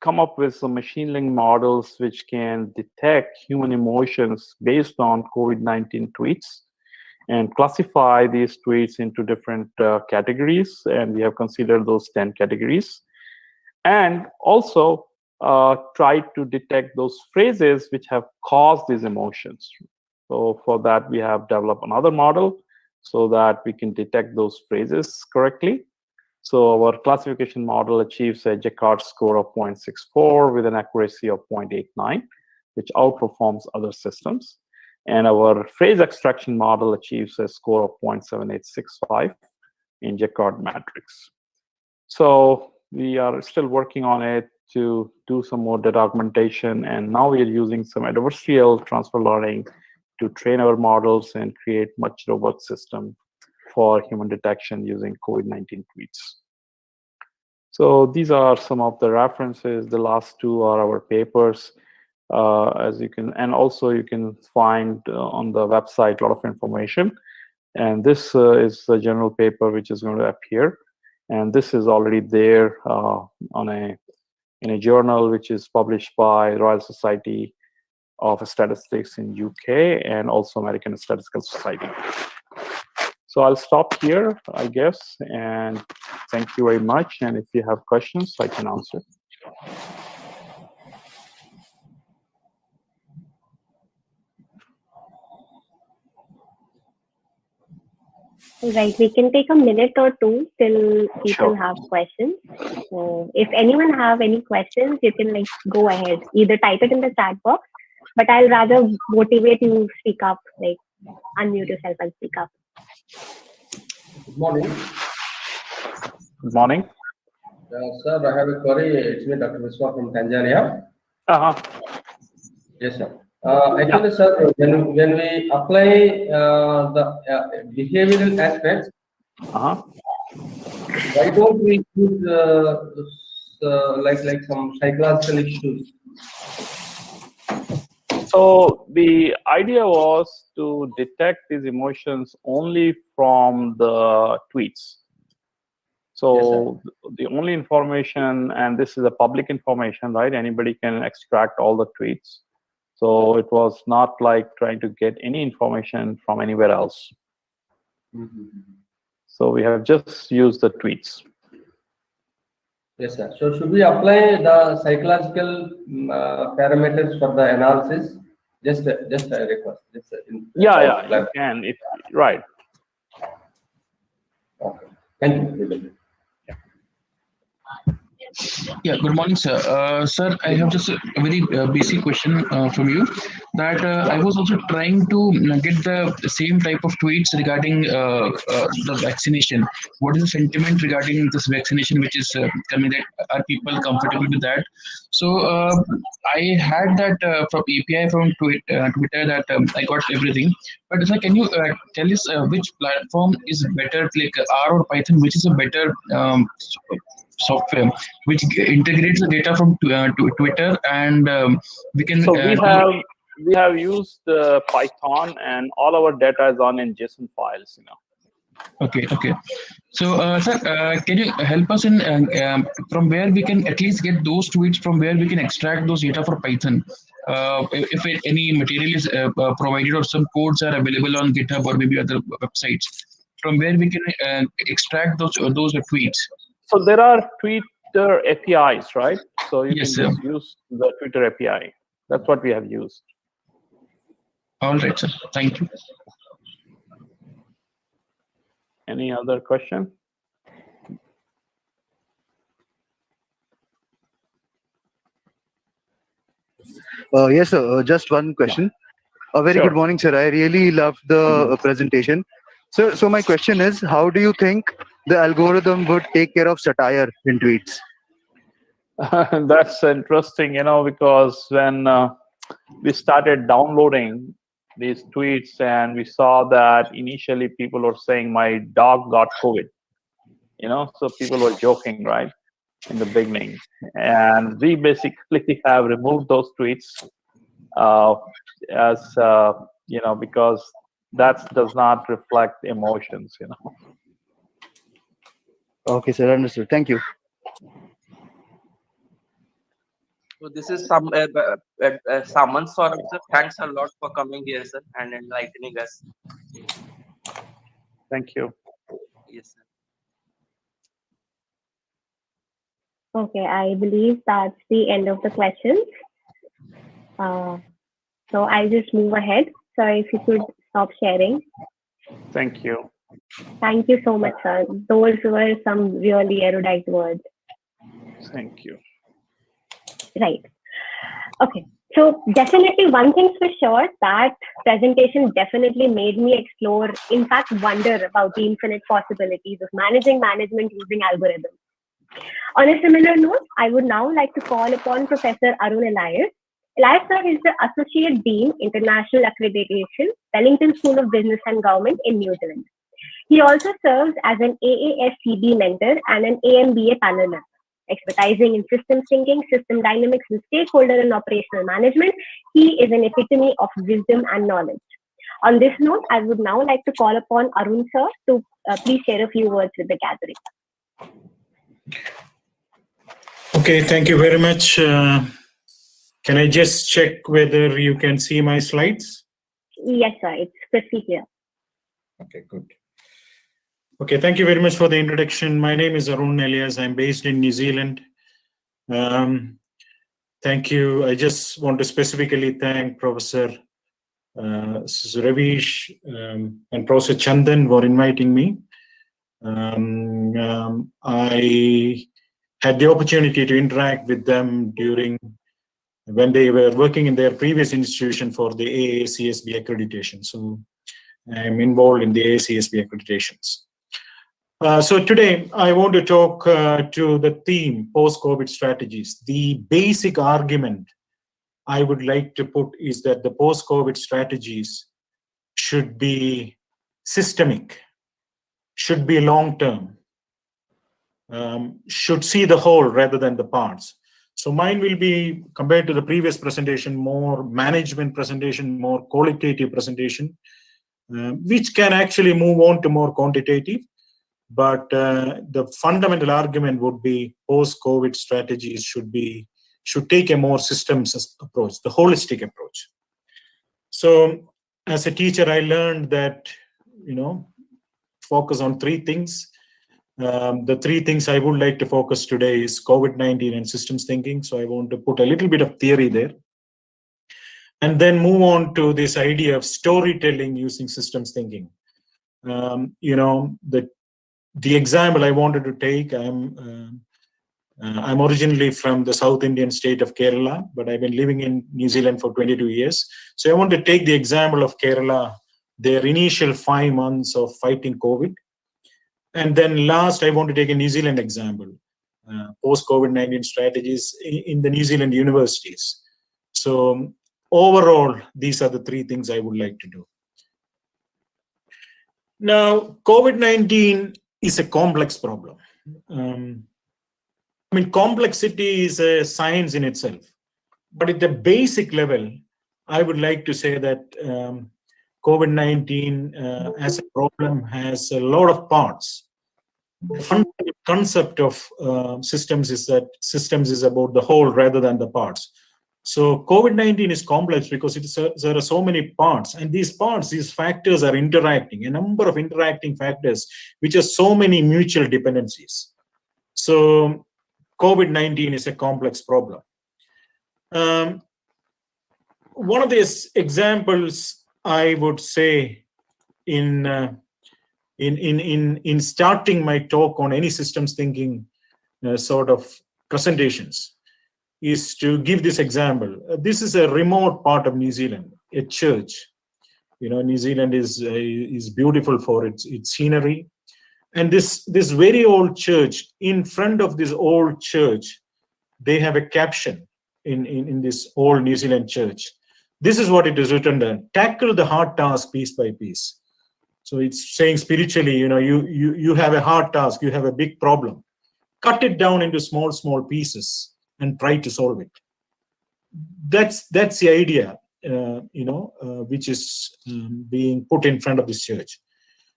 come up with some machine learning models which can detect human emotions based on COVID-19 tweets and classify these tweets into different categories. And we have considered those 10 categories. And also try to detect those phrases which have caused these emotions. So for that, we have developed another model so that we can detect those phrases correctly. So our classification model achieves a Jaccard score of 0.64 with an accuracy of 0.89, which outperforms other systems. And our phrase extraction model achieves a score of 0.7865 in Jaccard matrix. So we are still working on it to do some more data augmentation. And now we are using some adversarial transfer learning to train our models and create much robust system for human detection using COVID-19 tweets. So these are some of the references. The last two are our papers, as you can, and also you can find on the website a lot of information. And this is a general paper which is going to appear, and this is already there in a journal which is published by Royal Society of Statistics in UK and also American Statistical Society. So I'll stop here, I guess, and thank you very much. And if you have questions, I can answer. Right, we can take a minute or two till people have questions. So if anyone have any questions, you can go ahead, either type it in the chat box, but I'll rather motivate you to speak up, unmute yourself and speak up. Good morning. Good morning. Sir, I have a query. It's me, Dr. Viswa from Tanzania. Yes, sir. Actually, sir, when we apply the behavioral aspects, why don't we use like some psychological issues? So the idea was to detect these emotions only from the tweets. So yes, the only information, and this is a public information, right? Anybody can extract all the tweets. So it was not like trying to get any information from anywhere else. So we have just used the tweets. Yes, sir. So should we apply the psychological parameters for the analysis? Just a request. Yeah, you can. Right. Okay. Thank you. Yeah, good morning, sir. Sir, I have just a very basic question from you. That I was also trying to get the same type of tweets regarding the vaccination. What is the sentiment regarding this vaccination, which is coming? That are people comfortable with that? So I had that from API from Twitter that I got everything. But sir, can you tell us which platform is better, like R or Python? Which is a better software which integrates the data from Twitter, and we can. So we have used Python, and all our data is on in JSON files. Okay, okay. So, sir, can you help us in from where we can at least get those tweets, from where we can extract those data for Python? If any material is provided or some codes are available on GitHub or maybe other websites, from where we can extract those tweets. So there are Twitter APIs, right? So you Yes, can sir. just use the Twitter API. That's what we have used. All right, sir. Thank you. Any other question? Yes, sir. Just one question. A very Sure. good morning, sir. I really loved the presentation. So my question is, how do you think the algorithm would take care of satire in tweets? That's interesting, because when we started downloading these tweets and we saw that initially people were saying my dog got COVID, so people were joking, right, in the beginning. And we basically have removed those tweets because that does not reflect emotions, Okay, sir. Understood. Thank you. So this is Saman Saurabh, sir. Thanks a lot for coming here, sir, and enlightening us. Thank you. Yes, sir. Okay, I believe that's the end of the questions. So I'll just move ahead. So if you could stop sharing. Thank you. Thank you so much, sir. Those were some really erudite words. Thank you. Right. Okay. So definitely one thing's for sure, that presentation definitely made me explore, in fact, wonder about the infinite possibilities of managing management using algorithms. On a similar note, I would now like to call upon Professor Arun Elias. Elias sir is the Associate Dean, International Accreditation, Wellington School of Business and Government in New Zealand. He also serves as an AASCB mentor and an AMBA panel member, expertising in systems thinking, system dynamics, and stakeholder and operational management. He is an epitome of wisdom and knowledge. On this note, I would now like to call upon Arun sir to please share a few words with the gathering. Okay, thank you very much. Can I just check whether you can see my slides? Yes, sir. It's crystal clear. Okay, good. Okay, thank you very much for the introduction. My name is Arun Elias. I'm based in New Zealand. Thank you. I just want to specifically thank Professor Ravish and Professor Chandan for inviting me. I had the opportunity to interact with them when they were working in their previous institution for the AACSB accreditation. So I'm involved in the AACSB accreditations. So today I want to talk to the theme post-COVID strategies. The basic argument I would like to put is that the post-COVID strategies should be systemic, should be long-term, should see the whole rather than the parts. So mine will be, compared to the previous presentation, more management presentation, more qualitative presentation, which can actually move on to more quantitative. But the fundamental argument would be post-COVID strategies should take a more systems approach, the holistic approach. So as a teacher, I learned that, focus on three things. The three things I would like to focus today is COVID-19 and systems thinking. So I want to put a little bit of theory there. And then move on to this idea of storytelling using systems thinking. The example I wanted to take, I'm originally from the South Indian state of Kerala, but I've been living in New Zealand for 22 years. So I want to take the example of Kerala, their initial 5 months of fighting COVID. And then last, I want to take a New Zealand example, post-COVID-19 strategies in the New Zealand universities. So overall, these are the three things I would like to do. Now, COVID-19 is a complex problem. Complexity is a science in itself. But at the basic level, I would like to say that COVID-19 as a problem has a lot of parts. The fundamental concept of systems is that systems is about the whole rather than the parts. So COVID-19 is complex because there are so many parts, and these parts, these factors are interacting, a number of interacting factors, which are so many mutual dependencies. So COVID-19 is a complex problem. One of these examples, I would say, in starting my talk on any systems thinking sort of presentations, is to give this example. This is a remote part of New Zealand, a church. New Zealand is beautiful for its scenery, and this very old church. In front of this old church, they have a caption in this old New Zealand church. This is what it is written there: tackle the hard task piece by piece. So it's saying spiritually, you have a hard task, you have a big problem. Cut it down into small pieces and try to solve it. That's the idea, which is being put in front of this church.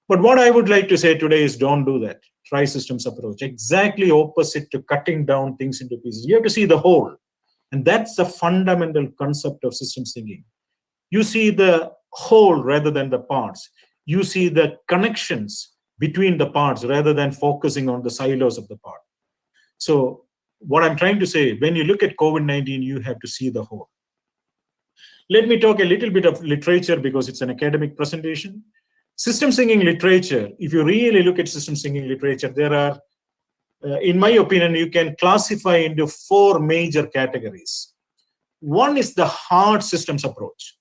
But what I would like to say today is, don't do that. Try systems approach. Exactly opposite to cutting down things into pieces. You have to see the whole. And that's the fundamental concept of systems thinking. You see the whole rather than the parts. You see the connections between the parts rather than focusing on the silos of the part. So what I'm trying to say, when you look at COVID-19, you have to see the whole. Let me talk a little bit of literature because it's an academic presentation. Systems thinking literature, if you really look at systems thinking literature, there are, in my opinion, you can classify into 4 major categories. One is the hard systems approach.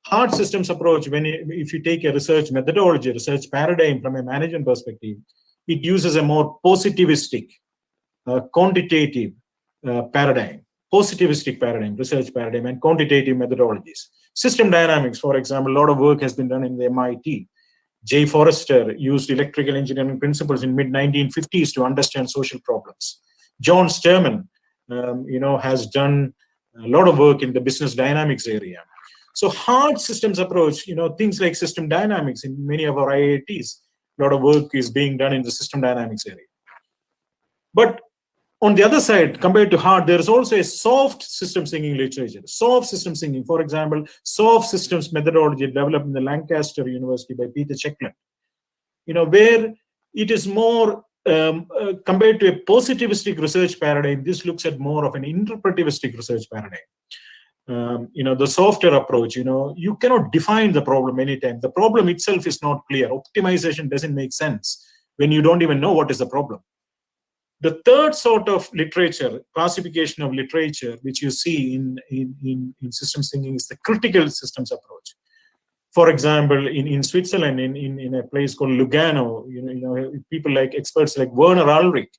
Hard systems approach, if you take a research methodology, research paradigm from a management perspective, it uses a more positivistic, quantitative paradigm, positivistic paradigm, research paradigm, and quantitative methodologies. System dynamics, for example, a lot of work has been done in the MIT. J. Forrester used electrical engineering principles in mid-1950s to understand social problems. John Sterman, has done a lot of work in the business dynamics area. So hard systems approach, things like system dynamics in many of our IITs, a lot of work is being done in the system dynamics area. But on the other side, compared to hard, there is also a soft systems thinking literature. Soft systems thinking, for example, soft systems methodology developed in the Lancaster University by Peter Checkland, where it is more compared to a positivistic research paradigm. This looks at more of an interpretivistic research paradigm. The softer approach, you cannot define the problem anytime. The problem itself is not clear. Optimization doesn't make sense when you don't even know what is the problem. The third sort of literature, classification of literature, which you see in systems thinking, is the critical systems approach. For example, in Switzerland, in a place called Lugano, people like experts like Werner Ulrich,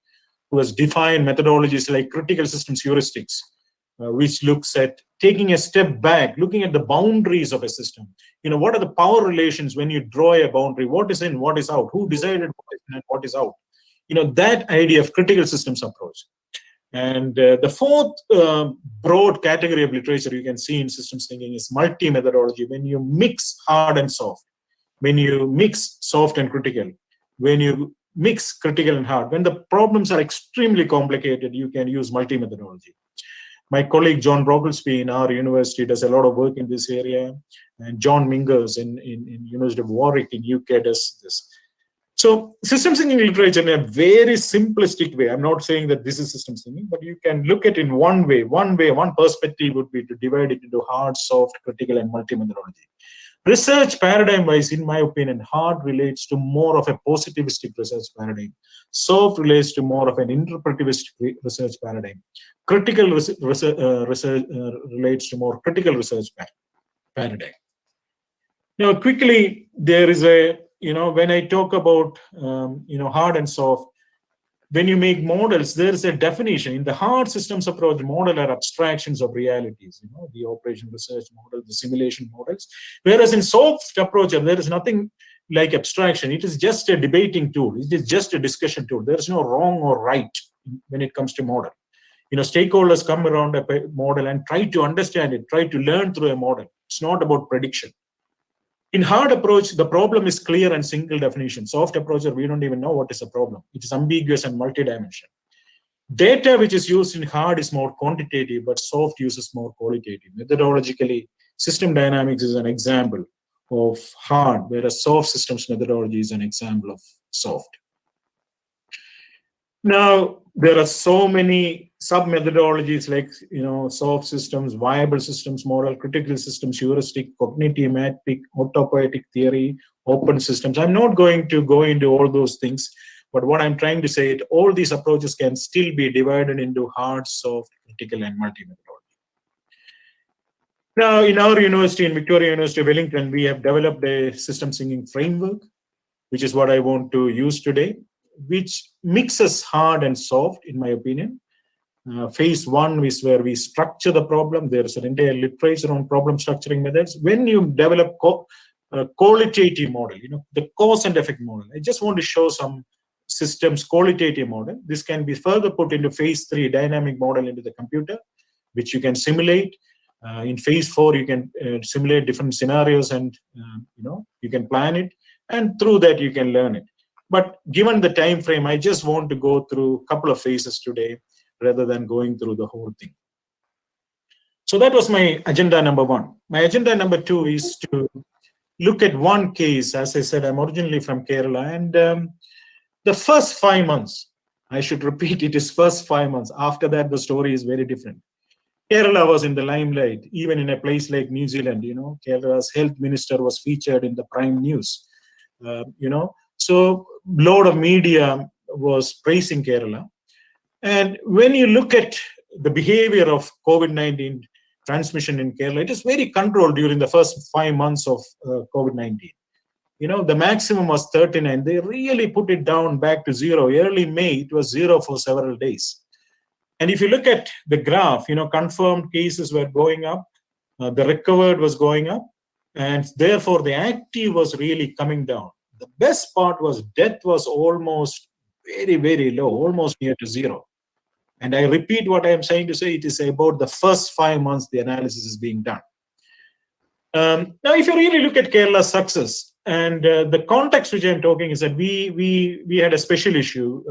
who has defined methodologies like critical systems heuristics, which looks at taking a step back, looking at the boundaries of a system. What are the power relations when you draw a boundary? What is in, what is out? Who decided what is in and what is out? That idea of critical systems approach. And the fourth broad category of literature you can see in systems thinking is multi-methodology. When you mix hard and soft, when you mix soft and critical, when you mix critical and hard, when the problems are extremely complicated, you can use multi-methodology. My colleague John Brocklesby in our university does a lot of work in this area, and John Mingers in University of Warwick in UK does this. So systems thinking literature in a very simplistic way, I'm not saying that this is systems thinking, but you can look at it in one way, one perspective would be to divide it into hard, soft, critical, and multi-methodology. Research paradigm wise, in my opinion, hard relates to more of a positivistic research paradigm. Soft relates to more of an interpretivistic research paradigm. Critical research relates to more critical research paradigm. Now, quickly, there is a, when I talk about, hard and soft, when you make models, there is a definition. In the hard systems approach, model are abstractions of realities, the operation research model, the simulation models. Whereas in soft approach, there is nothing like abstraction. It is just a debating tool. It is just a discussion tool. There is no wrong or right when it comes to model. Stakeholders come around a model and try to understand it, try to learn through a model. It's not about prediction. In hard approach, the problem is clear and single definition. Soft approach, we don't even know what is a problem. It is ambiguous and multidimensional. Data which is used in hard is more quantitative, but soft uses more qualitative. Methodologically, system dynamics is an example of hard, whereas soft systems methodology is an example of soft. Now, there are so many sub-methodologies like, soft systems, viable systems model, critical systems, heuristic, cognitive metric, autopoietic theory, open systems. I'm not going to go into all those things, but what I'm trying to say is all these approaches can still be divided into hard, soft, critical, and multi-methodology. Now, in our university, in Victoria University of Wellington, we have developed a system thinking framework, which is what I want to use today, which mixes hard and soft, in my opinion. Phase one is where we structure the problem. There's an entire literature on problem structuring methods. When you develop a qualitative model, the cause and effect model, I just want to show some systems qualitative model. This can be further put into phase three, dynamic model into the computer, which you can simulate. In phase four, you can simulate different scenarios and you can plan it. And through that, you can learn it. But given the time frame, I just want to go through a couple of phases today rather than going through the whole thing. So that was my agenda number one. My agenda number two is to look at one case. As I said, I'm originally from Kerala, and the first 5 months, I should repeat, it is first 5 months. After that, the story is very different. Kerala was in the limelight, even in a place like New Zealand. Kerala's health minister was featured in the prime news. So a lot of media was praising Kerala. And when you look at the behavior of COVID-19 transmission in Kerala, it is very controlled during the first 5 months of COVID-19. The maximum was 39. They really put it down back to zero. Early May, it was zero for several days. And if you look at the graph, confirmed cases were going up, the recovered was going up, and therefore the active was really coming down. The best part was death was almost very, very low, almost near to zero. And I repeat what I am saying to say, it is about the first 5 months the analysis is being done. Now, if you really look at Kerala's success, and the context which I'm talking is that we had a special issue.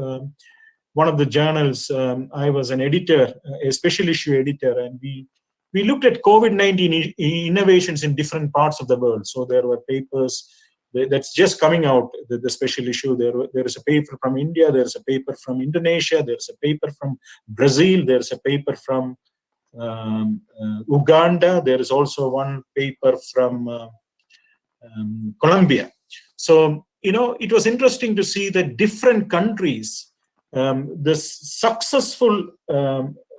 One of the journals, I was an editor, a special issue editor, and we looked at COVID-19 innovations in different parts of the world. So there were papers that's just coming out, the special issue. There is a paper from India, there's a paper from Indonesia, there's a paper from Brazil, there's a paper from Uganda, there is also one paper from Colombia. So, it was interesting to see that different countries, the successful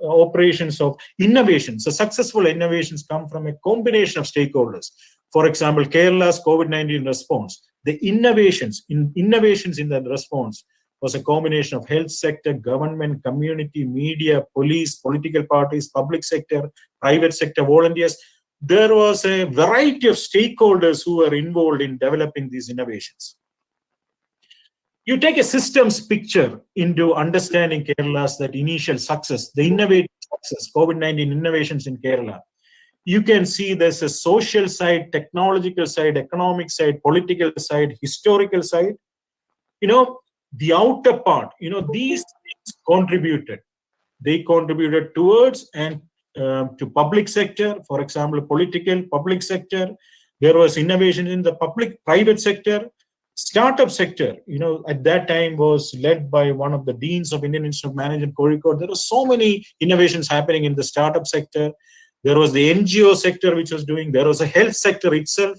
operations of innovations, the successful innovations come from a combination of stakeholders. For example, Kerala's COVID-19 response, the innovations in that response was a combination of health sector, government, community, media, police, political parties, public sector, private sector, volunteers. There was a variety of stakeholders who were involved in developing these innovations. You take a systems picture into understanding Kerala's that initial success, the innovative success, COVID-19 innovations in Kerala. You can see there's a social side, technological side, economic side, political side, historical side. The outer part, these things contributed. They contributed towards and to public sector, for example, political, public sector. There was innovation in the private sector. Startup sector, at that time was led by one of the deans of Indian Institute of Management, Kozhikode. There were so many innovations happening in the startup sector. There was the NGO sector which was doing. There was a health sector itself.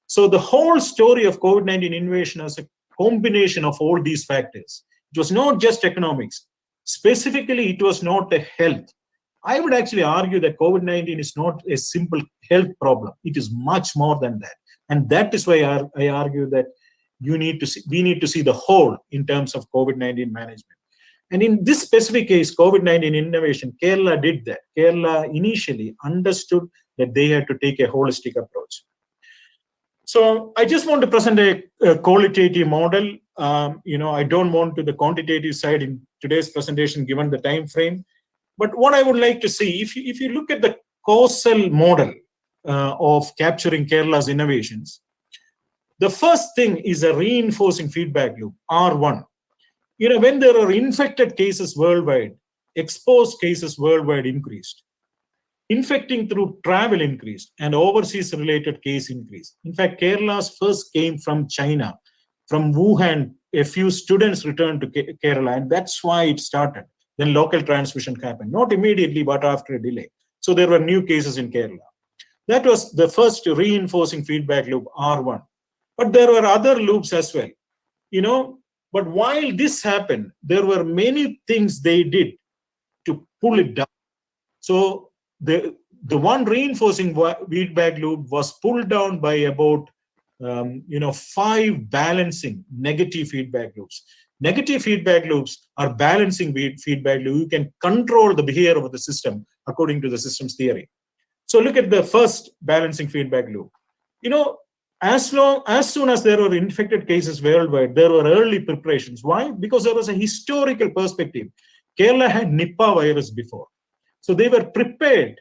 So the whole story of COVID-19 innovation as a combination of all these factors. It was not just economics. Specifically, it was not a health. I would actually argue that COVID-19 is not a simple health problem. It is much more than that. And that is why I argue that we need to see the whole in terms of COVID-19 management. And in this specific case, COVID-19 innovation, Kerala did that. Kerala initially understood that they had to take a holistic approach. So I just want to present a qualitative model. I don't want to the quantitative side in today's presentation, given the time frame. But what I would like to see, if you look at the causal model of capturing Kerala's innovations, The first thing is a reinforcing feedback loop, R1. When there are infected cases worldwide, exposed cases worldwide increased. Infecting through travel increased and overseas related case increased. In fact, Kerala's first came from China, from Wuhan. A few students returned to Kerala, and that's why it started. Then local transmission happened, not immediately, but after a delay. So there were new cases in Kerala. That was the first reinforcing feedback loop, R1. But there were other loops as well. But while this happened, there were many things they did to pull it down. So the one reinforcing feedback loop was pulled down by about 5 balancing negative feedback loops. Negative feedback loops are balancing feedback loop. You can control the behavior of the system according to the system's theory. So look at the first balancing feedback loop. As soon as there were infected cases worldwide, there were early preparations. Why? Because there was a historical perspective. Kerala had Nipah virus before. So they were prepared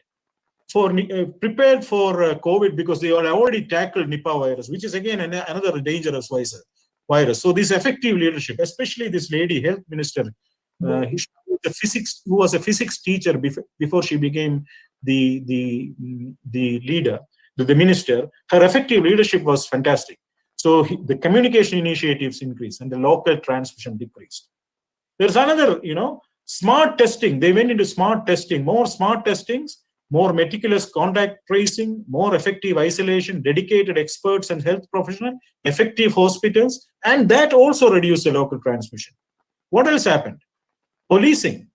for COVID because they had already tackled Nipah virus, which is again another dangerous virus. So this effective leadership, especially this lady, health minister, who was a physics teacher before she became the leader, the minister, her effective leadership was fantastic. So the communication initiatives increased and the local transmission decreased. There's another, smart testing. They went into smart testing, more smart testings, more meticulous contact tracing, more effective isolation, dedicated experts and health professionals, effective hospitals, and that also reduced the local transmission. What else happened? Policing.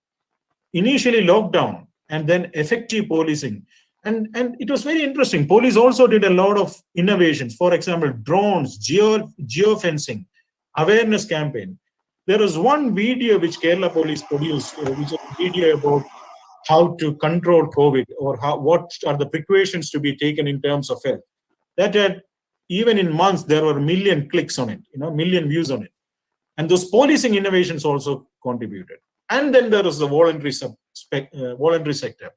Initially lockdown and then effective policing. And it was very interesting. Police also did a lot of innovations. For example, drones, geofencing, awareness campaign. There was one video which Kerala police produced, which is a video about how to control COVID or what are the precautions to be taken in terms of health. That had, even in months, there were 1 million clicks on it, 1 million views on it. And those policing innovations also contributed. And then there was the voluntary sector.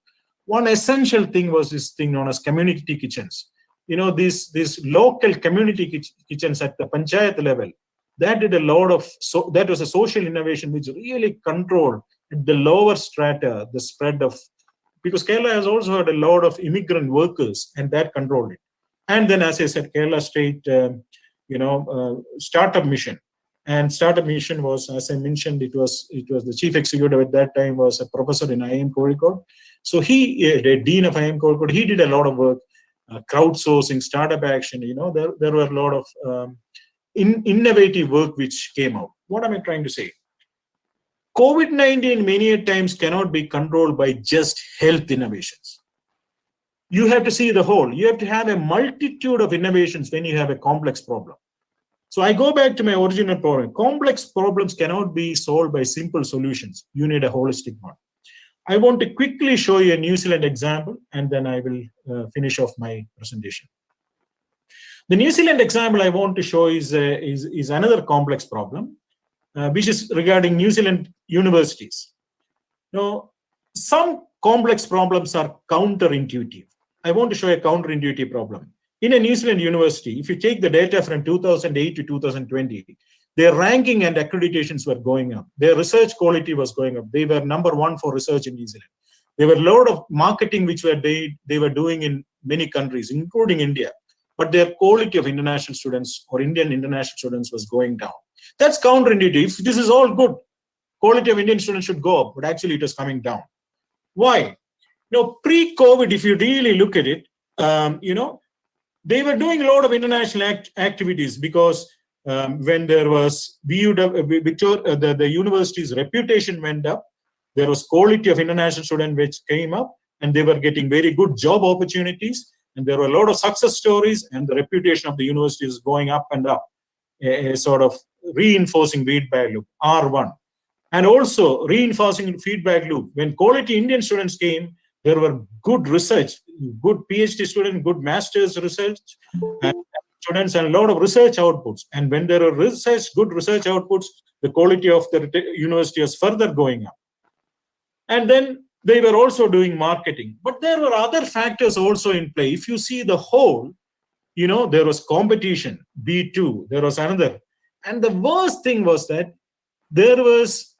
One essential thing was this thing known as community kitchens. These local community kitchens at the panchayat level, that did a lot of, that was a social innovation which really controlled at the lower strata the spread of, because Kerala has also had a lot of immigrant workers and that controlled it. And then, as I said, Kerala State, startup mission. And startup mission was, as I mentioned, it was the chief executive at that time was a professor in IIM Bodh. So he, the dean of IIM Bodh, he did a lot of work, crowdsourcing, startup action. There were a lot of innovative work which came out. What am I trying to say? COVID-19 many times cannot be controlled by just health innovations. You have to see the whole. You have to have a multitude of innovations when you have a complex problem. So I go back to my original problem. Complex problems cannot be solved by simple solutions. You need a holistic one. I want to quickly show you a New Zealand example, and then I will finish off my presentation. The New Zealand example I want to show is another complex problem, which is regarding New Zealand universities. Now, some complex problems are counterintuitive. I want to show a counterintuitive problem. In a New Zealand university, if you take the data from 2008 to 2020, their ranking and accreditations were going up. Their research quality was going up. They were #1 for research in New Zealand. There were a lot of marketing which they were doing in many countries, including India. But their quality of international students or Indian international students was going down. That's counterintuitive. This is all good. Quality of Indian students should go up, but actually it was coming down. Why? Pre-COVID, if you really look at it, they were doing a lot of international activities because when there was the university's reputation went up, there was quality of international students which came up, and they were getting very good job opportunities, and there were a lot of success stories, and the reputation of the university is going up and up, a sort of reinforcing feedback loop, R1. And also reinforcing feedback loop. When quality Indian students came, there were good research, good PhD students, good master's research and students, and a lot of research outputs. And when there are good research outputs, the quality of the university is further going up. And then they were also doing marketing. But there were other factors also in play. If you see the whole, there was competition, B2, there was another. And the worst thing was that there was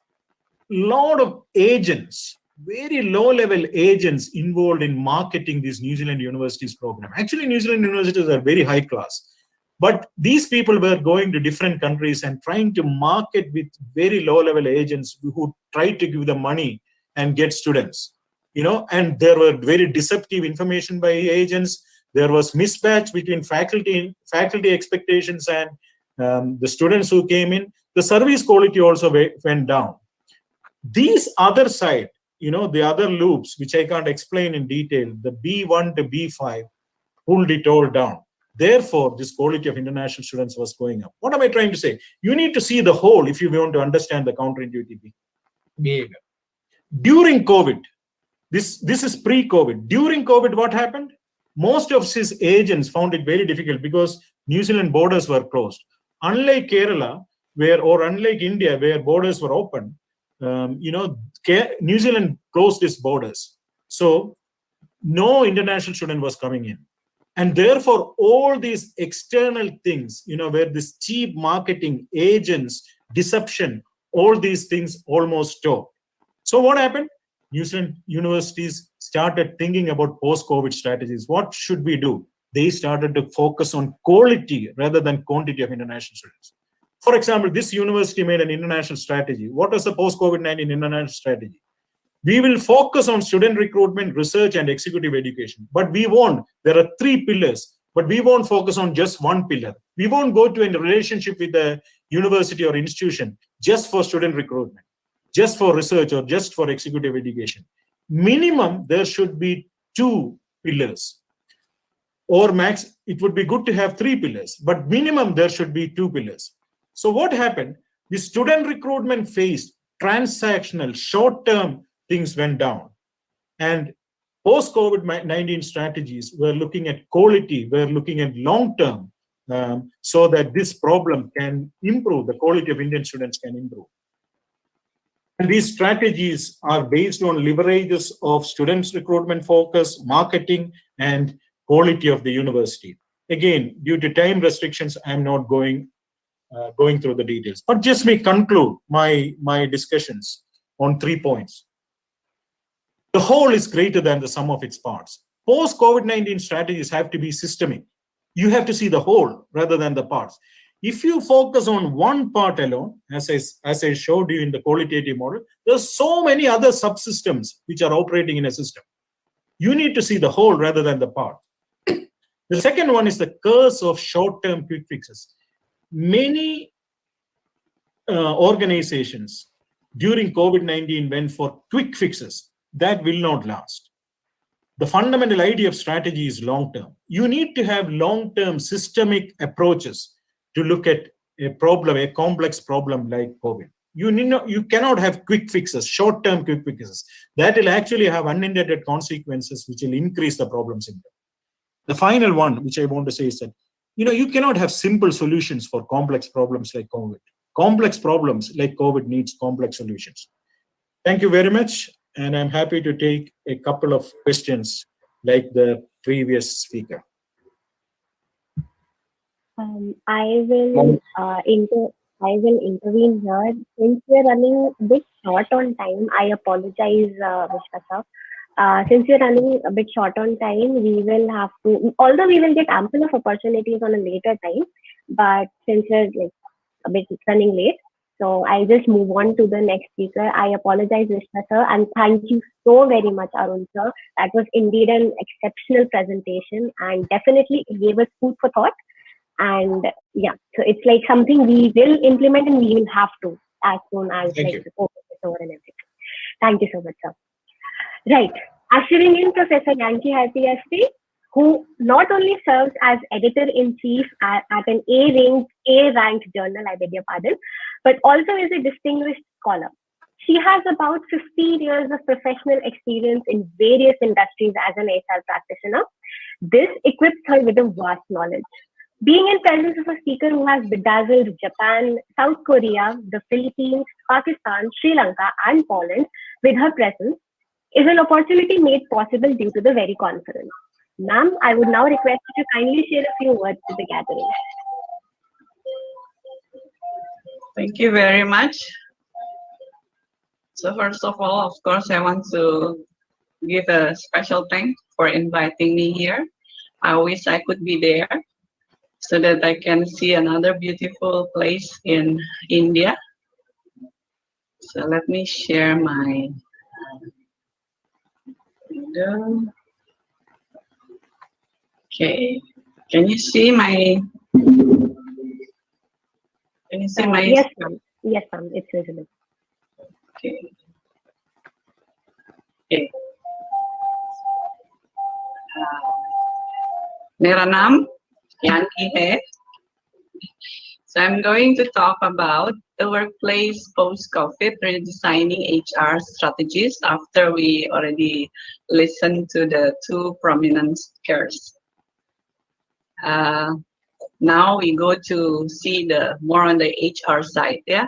a lot of agents, very low-level agents involved in marketing these New Zealand universities program. Actually, New Zealand universities are very high class. But these people were going to different countries and trying to market with very low-level agents who tried to give them money and get students. And there were very deceptive information by agents. There was mismatch between faculty expectations and the students who came in. The service quality also went down. These other side, the other loops, which I can't explain in detail, the B1 to B5, pulled it all down. Therefore, this quality of international students was going up. What am I trying to say? You need to see the whole if you want to understand the counterintuitive behavior. During COVID, this is pre-COVID. During COVID, what happened? Most of his agents found it very difficult because New Zealand borders were closed. Unlike Kerala, unlike India, where borders were open, New Zealand closed its borders. So no international student was coming in. And therefore, all these external things, where this cheap marketing, agents, deception, all these things almost stopped. So what happened? New Zealand universities started thinking about post-COVID strategies. What should we do? They started to focus on quality rather than quantity of international students. For example, this university made an international strategy. What was the post-COVID-19 international strategy? We will focus on student recruitment, research, and executive education. But there are 3 pillars, but we won't focus on just one pillar. We won't go to a relationship with a university or institution just for student recruitment, just for research, or just for executive education. Minimum, there should be 2 pillars. Or max, it would be good to have 3 pillars, but minimum, there should be 2 pillars. So what happened? The student recruitment phase, transactional, short-term things went down. And post-COVID-19 strategies were looking at quality, were looking at long-term, so that this problem can improve, the quality of Indian students can improve. And these strategies are based on leverages of students recruitment focus, marketing, and quality of the university. Again, due to time restrictions, I'm not going through the details, but just me conclude my discussions on 3 points. The whole is greater than the sum of its parts. Post-COVID-19 strategies have to be systemic. You have to see the whole rather than the parts. If you focus on one part alone, as I showed you in the qualitative model, there's so many other subsystems which are operating in a system. You need to see the whole rather than the part. The second one is the curse of short-term quick fixes. Many organizations during COVID-19 went for quick fixes. That will not last. The fundamental idea of strategy is long-term. You need to have long-term systemic approaches to look at a problem, a complex problem like COVID. You cannot have quick fixes, short-term quick fixes. That will actually have unintended consequences which will increase the problem symptom. The final one, which I want to say, is that you cannot have simple solutions for complex problems like COVID. Complex problems like COVID needs complex solutions. Thank you very much. And I'm happy to take a couple of questions like the previous speaker. I will intervene here. Since we're running a bit short on time, I apologize, Vishwa sir. Since we're running a bit short on time, we will have to, although we will get ample of opportunities on a later time, but since we're a bit running late, so I'll just move on to the next speaker. I apologize, Vishwa sir, and thank you so very much, Arun sir. That was indeed an exceptional presentation, and definitely it gave us food for thought. And yeah, so it's like something we will implement, and we will have to as soon as the focus is over and everything. Thank you so much, sir. Right, ushering in Professor Yankee Hartiyasti, who not only serves as editor-in-chief at an A-ranked journal, I beg your pardon, but also is a distinguished scholar. She has about 15 years of professional experience in various industries as an HR practitioner. This equips her with a vast knowledge. Being in presence of a speaker who has bedazzled Japan, South Korea, the Philippines, Pakistan, Sri Lanka, and Poland with her presence is an opportunity made possible due to the very conference. Ma'am, I would now request you to kindly share a few words with the gathering. Thank you very much. So first of all, of course, I want to give a special thanks for inviting me here. I wish I could be there so that I can see another beautiful place in India. So let me share my window. Okay, can you see my? Can you see my? Yes, ma'am. Yes, ma'am. It's visible. Okay. Okay. मेरा नाम यानकी है. So I'm going to talk about the workplace post-COVID, redesigning HR strategies after we already listened to the two prominent speakers. Now we go to see the more on the HR side, yeah?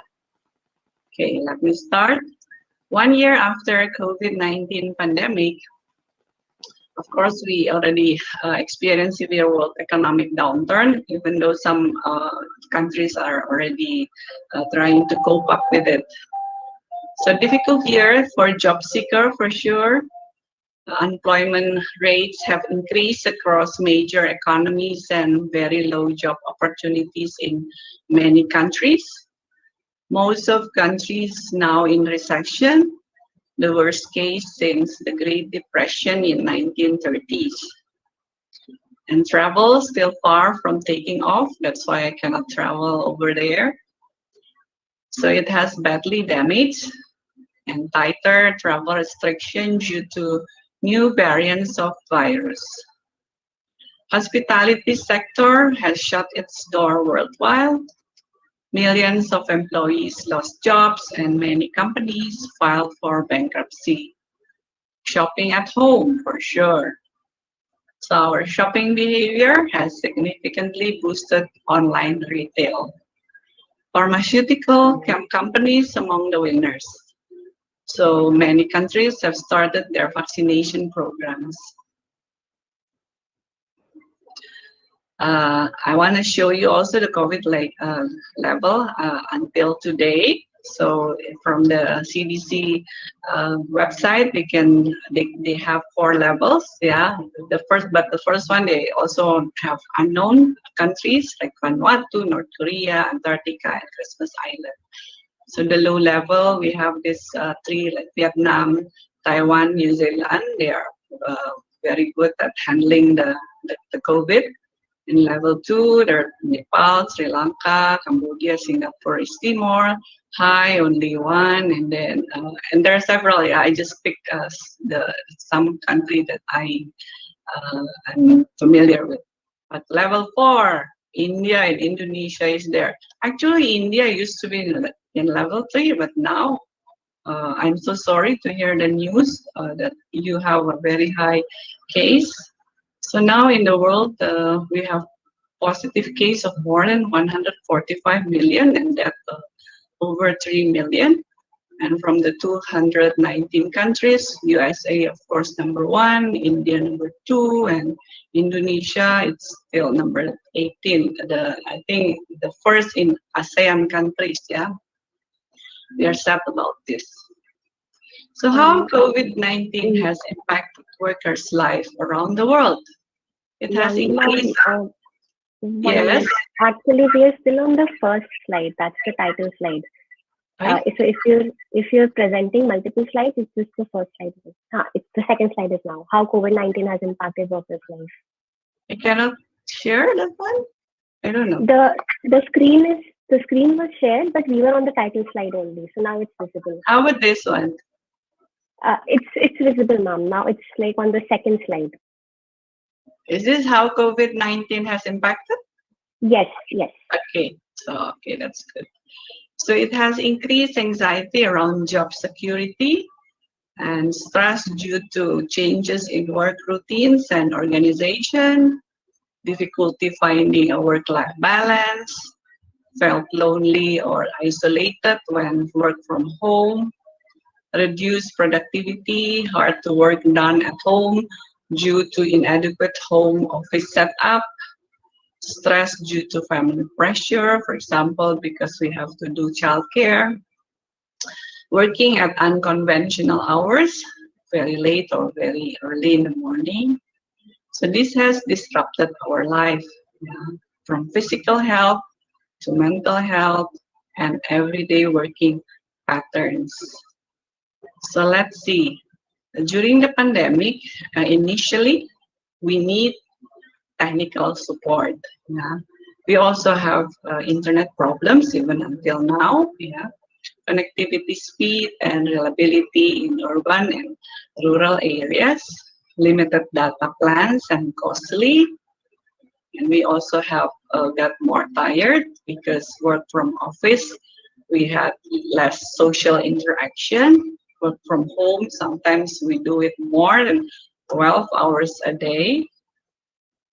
Okay, let me start. 1 year after COVID-19 pandemic, of course, we already experienced severe world economic downturn, even though some countries are already trying to cope up with it. So difficult year for job seeker for sure. Unemployment rates have increased across major economies and very low job opportunities in many countries. Most of countries now in recession. The worst case since the Great Depression in 1930s. And travel still far from taking off. That's why I cannot travel over there. So it has badly damaged and tighter travel restrictions due to new variants of virus. Hospitality sector has shut its door worldwide. Millions of employees lost jobs and many companies filed for bankruptcy. Shopping at home, for sure. So our shopping behavior has significantly boosted online retail. Pharmaceutical companies among the winners. So many countries have started their vaccination programs. I want to show you also the COVID level until today. So from the CDC website, they have 4 levels. Yeah, the first one, they also have unknown countries like Vanuatu, North Korea, Antarctica, and Christmas Island. So the low level, we have this 3 like Vietnam, Taiwan, New Zealand. They are very good at handling the COVID. In level 2, there are Nepal, Sri Lanka, Cambodia, Singapore, East Timor. High, only 1, and then and there are several. Yeah, I just picked some country that I'm familiar with. But level 4, India and Indonesia is there. Actually, India used to be in level 3, but now I'm so sorry to hear the news that you have a very high case. So now in the world, we have positive case of more than 145 million and death of over 3 million. And from the 219 countries, USA, of course, number 1, India, number 2, and Indonesia, it's still number 18. I think the first in ASEAN countries, yeah. We are sad about this. So how COVID-19 has impacted workers' life around the world? It has increased. Yes. Actually, we are still on the first slide. That's the title slide. Right. If you're presenting multiple slides, it's just the first slide. It's the second slide is now. How COVID-19 has impacted workers' life. I cannot share that one. I don't know. The screen was shared, but we were on the title slide only. So now it's visible. How about this one? It's visible, ma'am. Now it's like on the second slide. Is this how COVID-19 has impacted? Yes, yes. Okay, that's good. So it has increased anxiety around job security and stress due to changes in work routines and organization, difficulty finding a work-life balance, felt lonely or isolated when work from home, reduced productivity, hard to work done at home, due to inadequate home office setup, stress due to family pressure, for example, because we have to do childcare, working at unconventional hours, very late or very early in the morning. So this has disrupted our life, from physical health to mental health and everyday working patterns. So let's see. During the pandemic, initially, we need technical support. Yeah. We also have internet problems even until now. Yeah. Connectivity speed and reliability in urban and rural areas, limited data plans and costly. And we also have got more tired because work from office, we had less social interaction. Work from home, sometimes we do it more than 12 hours a day.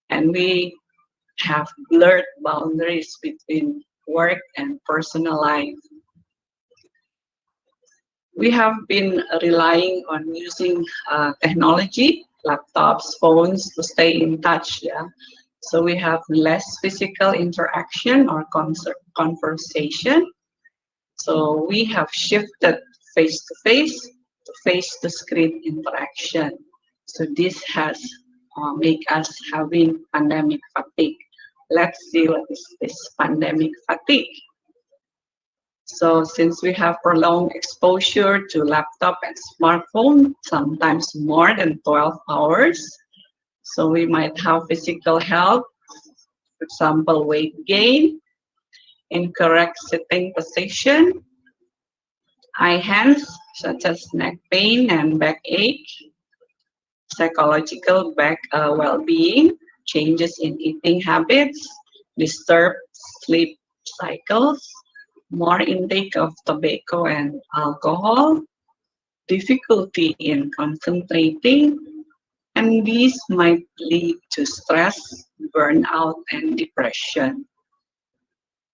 And we have blurred boundaries between work and personal life. We have been relying on using technology, laptops, phones to stay in touch. Yeah? So we have less physical interaction or conversation. So we have shifted face-to-face to face-to-screen interaction. So this has made us having pandemic fatigue. Let's see what is this pandemic fatigue. So since we have prolonged exposure to laptop and smartphone, sometimes more than 12 hours, so we might have physical health, for example, weight gain, incorrect sitting position, eye hands, such as neck pain and backache, psychological well-being, changes in eating habits, disturbed sleep cycles, more intake of tobacco and alcohol, difficulty in concentrating, and these might lead to stress, burnout, and depression.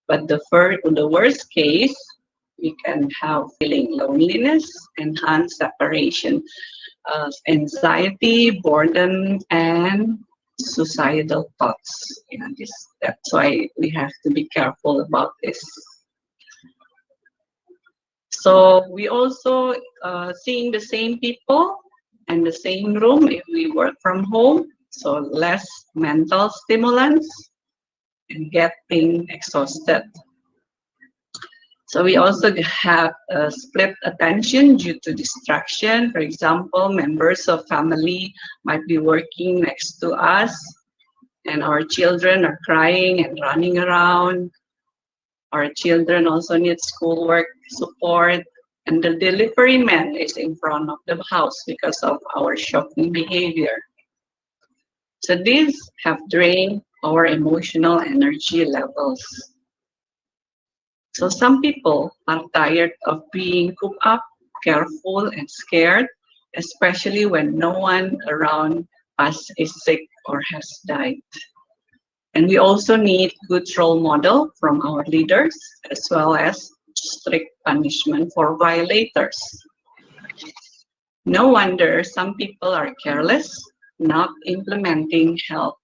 But the worst case, we can have feeling loneliness, enhanced separation, anxiety, boredom, and suicidal thoughts. That's why we have to be careful about this. So we also seeing the same people and the same room if we work from home, so less mental stimulants and getting exhausted. So we also have split attention due to distraction. For example, members of family might be working next to us and our children are crying and running around. Our children also need schoolwork support, and the delivery man is in front of the house because of our shocking behavior. So these have drained our emotional energy levels. So some people are tired of being cooped up, careful, and scared, especially when no one around us is sick or has died. And we also need good role model from our leaders, as well as strict punishment for violators. No wonder some people are careless, not implementing health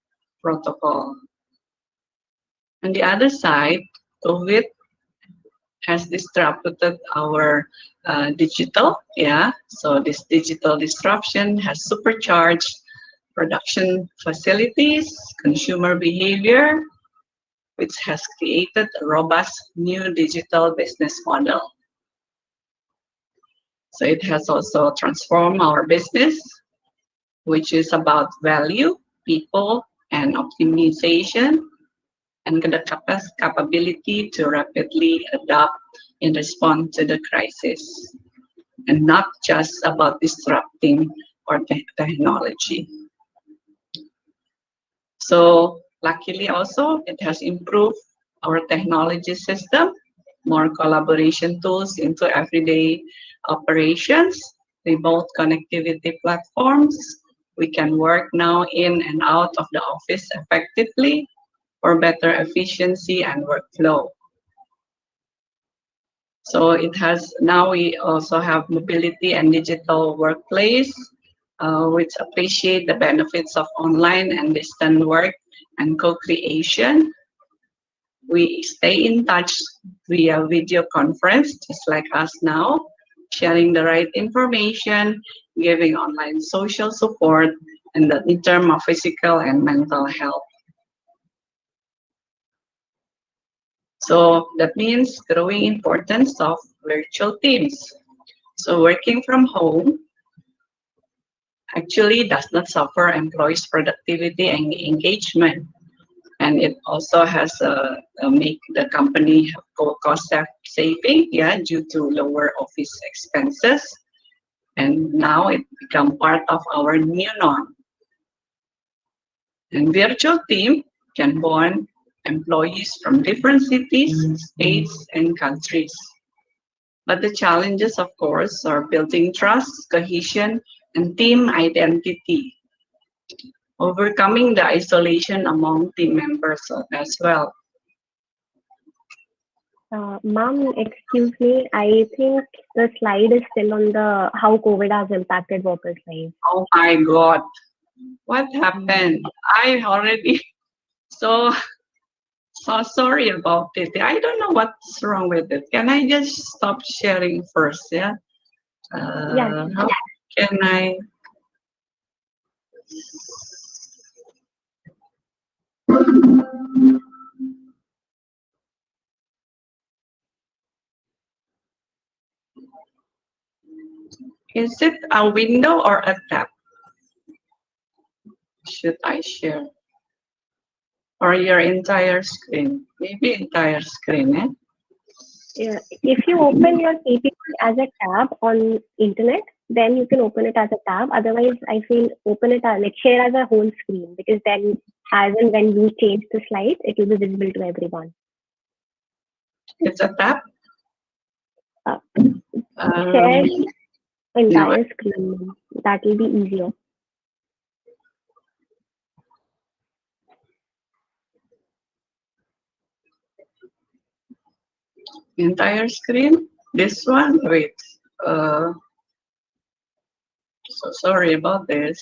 protocol. On the other side, COVID has disrupted our digital, so this digital disruption has supercharged production facilities, consumer behavior, which has created a robust new digital business model. So it has also transformed our business, which is about value, people, and optimization, and the capability to rapidly adapt in response to the crisis, and not just about disrupting our technology. So luckily also, it has improved our technology system, more collaboration tools into everyday operations, remote connectivity platforms. We can work now in and out of the office effectively for better efficiency and workflow. So it has, now we also have mobility and digital workplace. which appreciate the benefits of online and distant work and co-creation. We stay in touch via video conference, just like us now, sharing the right information, giving online social support, and in terms of physical and mental health. So that means growing importance of virtual teams. So working from home actually does not suffer employees' productivity and engagement. And it also has make the company cost saving, yeah, due to lower office expenses. And now it become part of our new norm. And virtual team can bond employees from different cities, states, and countries. But the challenges, of course, are building trust, cohesion, and team identity. Overcoming the isolation among team members as well. Ma'am, excuse me. I think the slide is still on the how COVID has impacted workers' lives. Oh my God, what happened? I already so sorry about it. I don't know what's wrong with it. Can I just stop sharing first? Yeah. Yeah. How can I? Is it a window or a tab? Should I share? Or your entire screen? Maybe entire screen, eh? Yeah. If you open your PPT as a tab on internet, then you can open it as a tab. Otherwise, I feel open it as like share as a whole screen, because then as and when you change the slide, it will be visible to everyone. It's a tab? Share entire no. screen. That will be easier. Entire screen? This one? Wait. So sorry about this.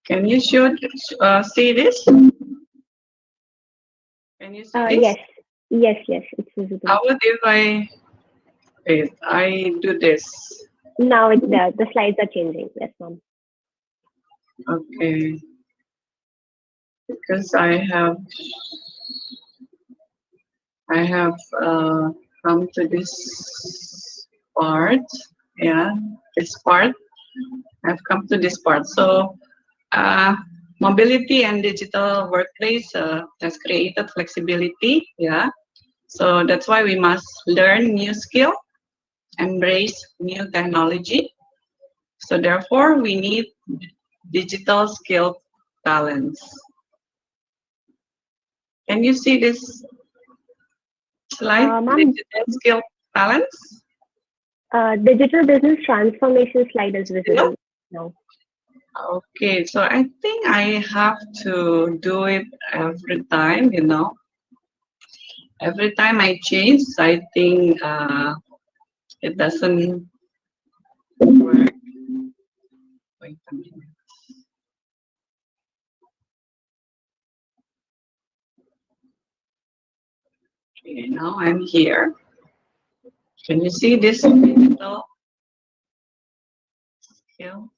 Can you see this? Can you see this? Yes, it's visible. How would if I do this? Now it's there. The slides are changing. Yes, ma'am. Okay. Because I have come to this part. Yeah, this part. I've come to this part. So mobility and digital workplace has created flexibility. Yeah. So that's why we must learn new skill, embrace new technology. So therefore, we need digital skill talents. Can you see this slide? Digital skill talents? Digital business transformation slide is visible now. Okay, so I think I have to do it every time, you know. Every time I change, I think it doesn't work. Wait a minute. Okay, now I'm here. Can you see this digital skill?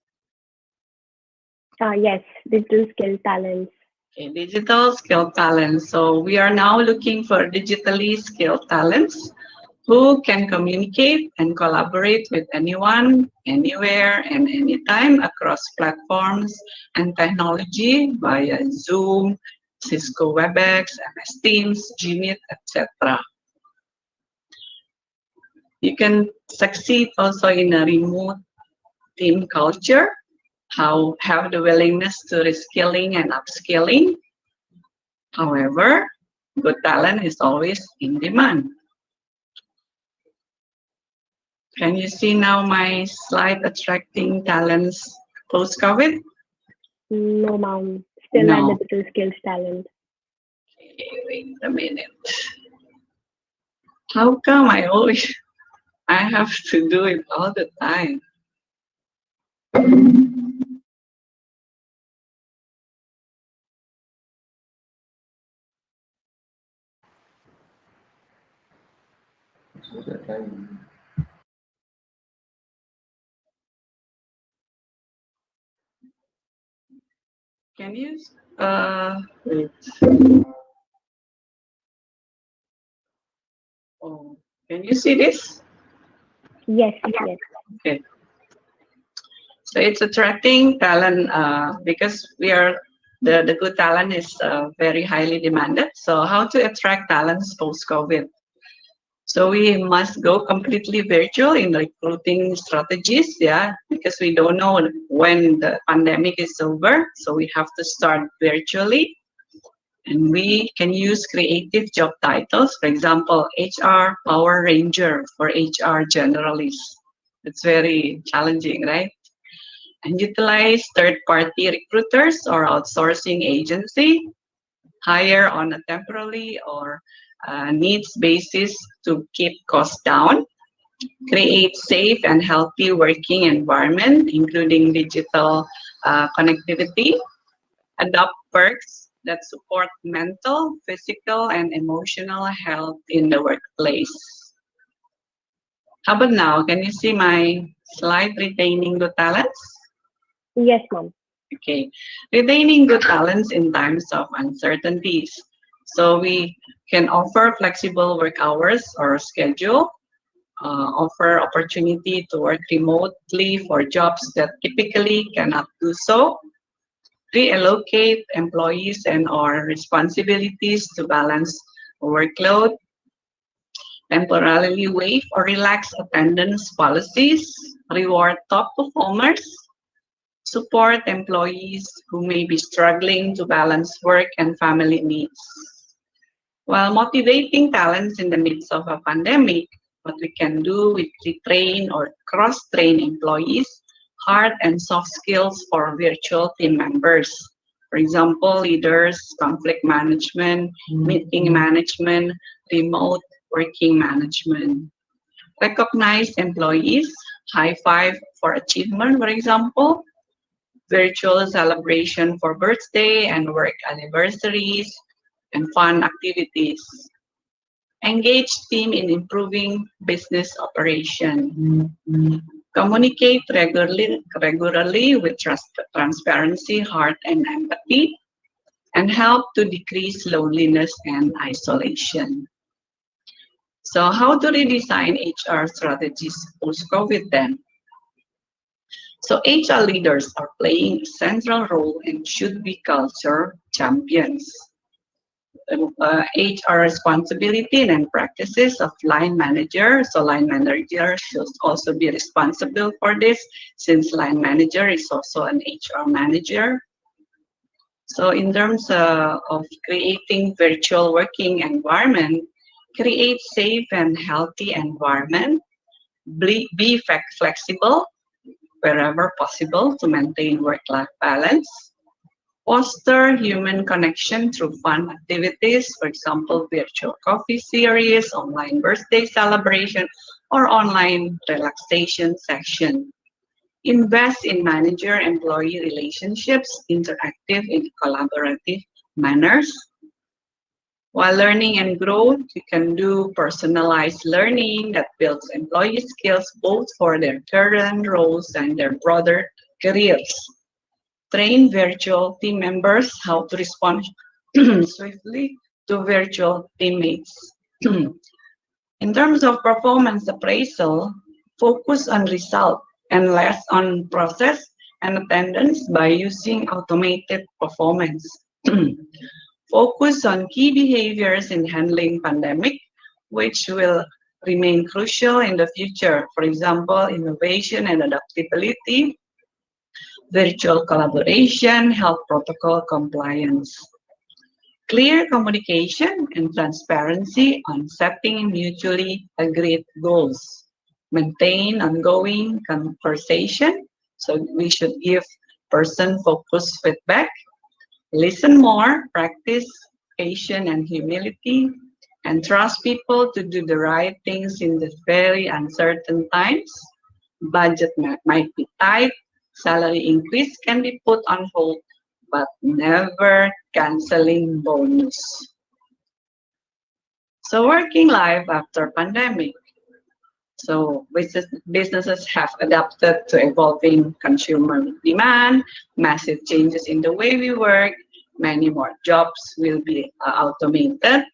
Yes, digital skill talents. Okay, digital skill talents. So we are now looking for digitally skilled talents who can communicate and collaborate with anyone, anywhere, and anytime across platforms and technology via Zoom, Cisco WebEx, MS Teams, Gmeet, etc. You can succeed also in a remote team culture, have the willingness to reskilling and upskilling. However, good talent is always in demand. Can you see now my slide attracting talents post-COVID? No, ma'am. Still No. analytical skills talent. Okay, wait a minute. How come I have to do it all the time? So that time. Can you wait. Oh, can you see this? Yes, yes. Okay. So it's attracting talent because the good talent is very highly demanded. So how to attract talents post-COVID? So we must go completely virtual in recruiting strategies, yeah, because we don't know when the pandemic is over. So we have to start virtually. And we can use creative job titles, for example, HR Power Ranger for HR generalist. It's very challenging, right? And utilize third-party recruiters or outsourcing agency, hire on a temporary or needs basis to keep costs down, create safe and healthy working environment, including digital connectivity, adopt perks that support mental, physical, and emotional health in the workplace. How about now? Can you see my slide retaining good talents? Yes, ma'am. Okay, retaining good talents in times of uncertainties. So we can offer flexible work hours or schedule, offer opportunity to work remotely for jobs that typically cannot do so, reallocate employees and or responsibilities to balance workload, temporarily waive or relax attendance policies, reward top performers, support employees who may be struggling to balance work and family needs. While motivating talents in the midst of a pandemic, what we can do is retrain or cross-train employees, hard and soft skills for virtual team members. For example, leaders, conflict management, meeting management, remote working management. Recognize employees, high five for achievement, for example, virtual celebration for birthday and work anniversaries, and fun activities. Engage team in improving business operation. Communicate regularly with transparency, heart, and empathy, and help to decrease loneliness and isolation. So how to redesign HR strategies post-COVID then? So HR leaders are playing a central role and should be culture champions. HR responsibility and practices of line manager. So line manager should also be responsible for this since line manager is also an HR manager. So in terms of creating virtual working environment, create safe and healthy environment, be flexible wherever possible to maintain work-life balance, foster human connection through fun activities, for example, virtual coffee series, online birthday celebration, or online relaxation session. Invest in manager-employee relationships, interactive and collaborative manners. While learning and growth, you can do personalized learning that builds employee skills both for their current roles and their broader careers. Train virtual team members how to respond swiftly to virtual teammates. In terms of performance appraisal, focus on result and less on process and attendance by using automated performance. Focus on key behaviors in handling pandemic, which will remain crucial in the future. For example, innovation and adaptability, virtual collaboration, health protocol compliance. Clear communication and transparency on setting mutually agreed goals. maintain ongoing conversation. So we should give person-focused feedback, listen more, practice patience and humility, and trust people to do the right things in the very uncertain times. Budget might be tight, salary increase can be put on hold, but never canceling bonus. So working life after pandemic. So businesses have adapted to evolving consumer demand, massive changes in the way we work, many more jobs will be automated.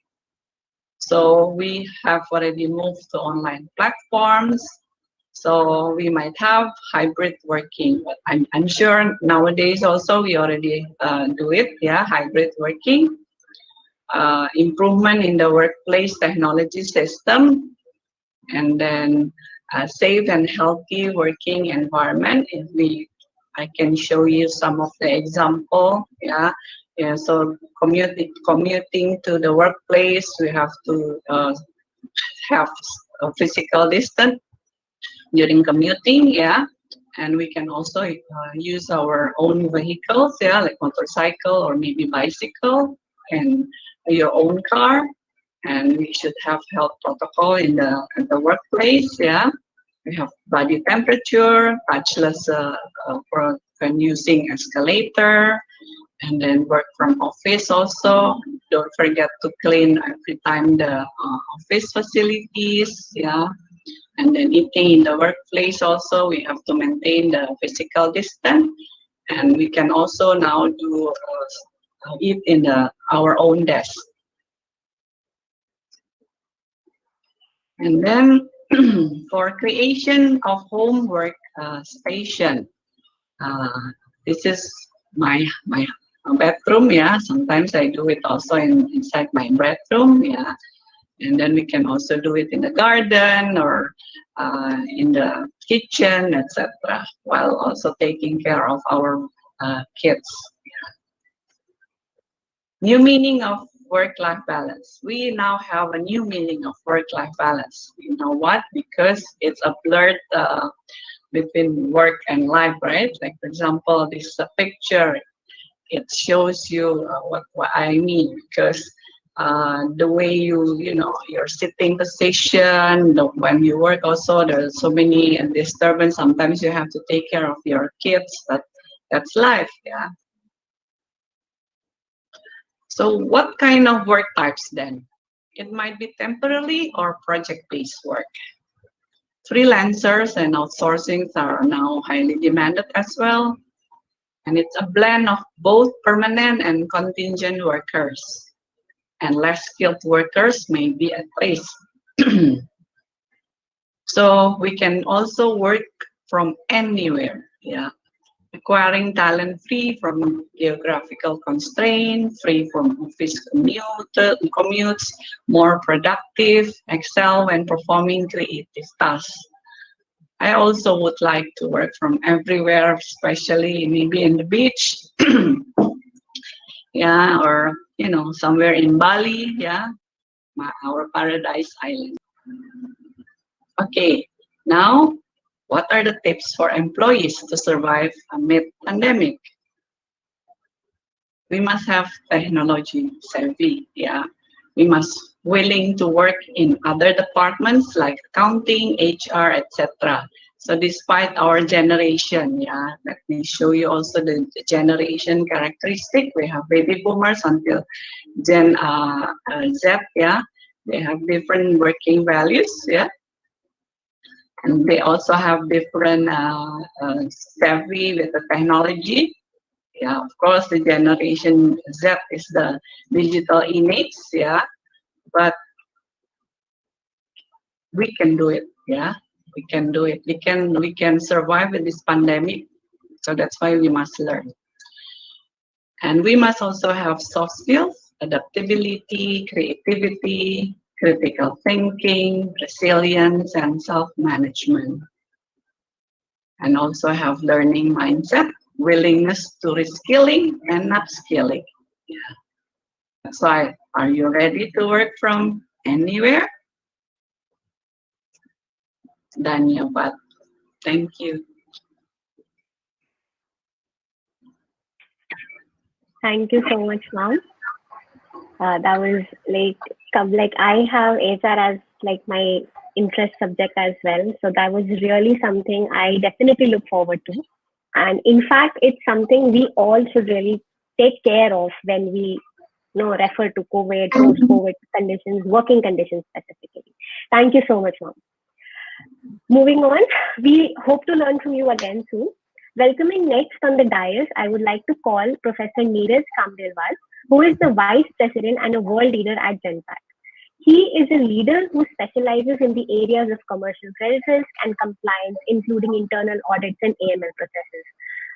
So we have already moved to online platforms. So we might have hybrid working, but I'm sure nowadays also we already do it, yeah, hybrid working. Improvement in the workplace technology system, and then a safe and healthy working environment. I can show you some of the example, yeah. So commuting to the workplace, we have to have a physical distance during commuting, yeah. And we can also use our own vehicles, yeah, like motorcycle or maybe bicycle and your own car. And we should have health protocol in the workplace, yeah. We have body temperature, touchless when using escalator, and then work from office also. Don't forget to clean every time the office facilities, yeah. And then eating in the workplace also, we have to maintain the physical distance. And we can also now do eat in our own desk. And then for creation of homework station, this is my bedroom, yeah. Sometimes I do it also inside my bedroom, yeah. And then we can also do it in the garden or in the kitchen, etc., while also taking care of our kids. New meaning of work-life balance. We now have a new meaning of work-life balance. You know what? Because it's a blurred between work and life, right? Like, for example, this picture, it shows you what I mean, because the way your sitting position, when you work also, there's so many disturbance. Sometimes you have to take care of your kids, but that's life, yeah. So what kind of work types then? It might be temporary or project-based work. Freelancers and outsourcing are now highly demanded as well. And it's a blend of both permanent and contingent workers. And less skilled workers may be at risk. So we can also work from anywhere, yeah. Acquiring talent free from geographical constraints, free from office commutes, more productive, excel when performing creative tasks. I also would like to work from everywhere, especially maybe in the beach, yeah, or somewhere in Bali, yeah, our paradise island. Okay, now what are the tips for employees to survive amid pandemic? We must have technology savvy, yeah. We must willing to work in other departments like accounting, HR, etc. So despite our generation, yeah, let me show you also the generation characteristic. We have baby boomers until Gen Z, yeah. They have different working values, yeah. And they also have different savvy with the technology. Yeah, of course, the generation Z is the digital inmates, yeah. But we can do it, yeah. We can do it. We can survive with this pandemic. So that's why we must learn. And we must also have soft skills, adaptability, creativity, critical thinking, resilience, and self-management. And also have learning mindset, willingness to reskilling and upskilling. Yeah. That's why, are you ready to work from anywhere? Dhanyavad. Thank you. Thank you so much, ma'am. That was like I have HR as like my interest subject as well. So that was really something I definitely look forward to. And in fact, it's something we all should really take care of when we refer to COVID, post-COVID conditions, working conditions specifically. Thank you so much, ma'am. Moving on, we hope to learn from you again soon. Welcoming next on the dais, I would like to call Professor Neeraj Kamdelwal, who is the Vice President and a world leader at Genpact. He is a leader who specializes in the areas of commercial credit risk and compliance, including internal audits and AML processes.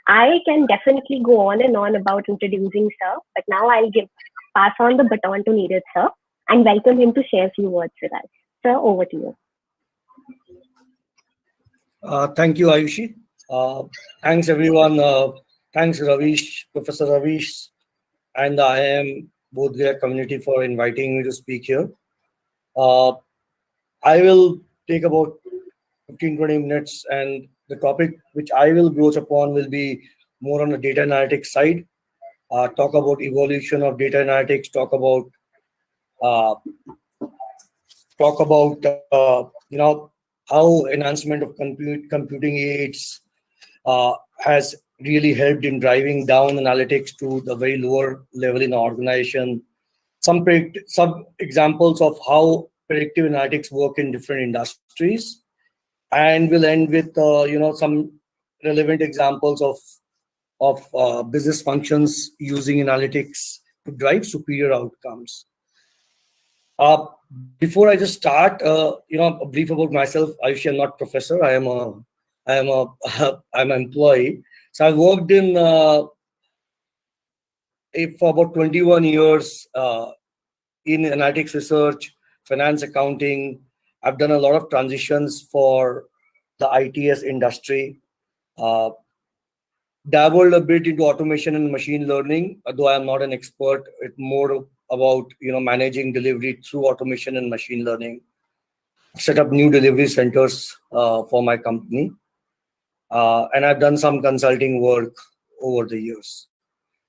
I can definitely go on and on about introducing sir, but now I'll pass on the baton to Neeraj sir and welcome him to share a few words with us. Sir, over to you. Thank you, Ayushi. Thanks, everyone. Thanks, Ravish, Professor Ravish, and the IIM Bodh Gaya community for inviting me to speak here. I will take about 15-20 minutes, and the topic which I will broach upon will be more on the data analytics side. Talk about evolution of data analytics. Talk about how enhancement of computing aids has really helped in driving down analytics to the very lower level in the organization. Some examples of how predictive analytics work in different industries, and we'll end with some relevant examples of business functions using analytics to drive superior outcomes. Before I just start, a brief about myself. Ayushi, I'm not professor. I'm an employee. So I worked in for about 21 years in analytics research, finance, accounting. I've done a lot of transitions for the ITS industry. Dabbled a bit into automation and machine learning, though I'm not an expert. It's more about managing delivery through automation and machine learning. Set up new delivery centers for my company, and I've done some consulting work over the years.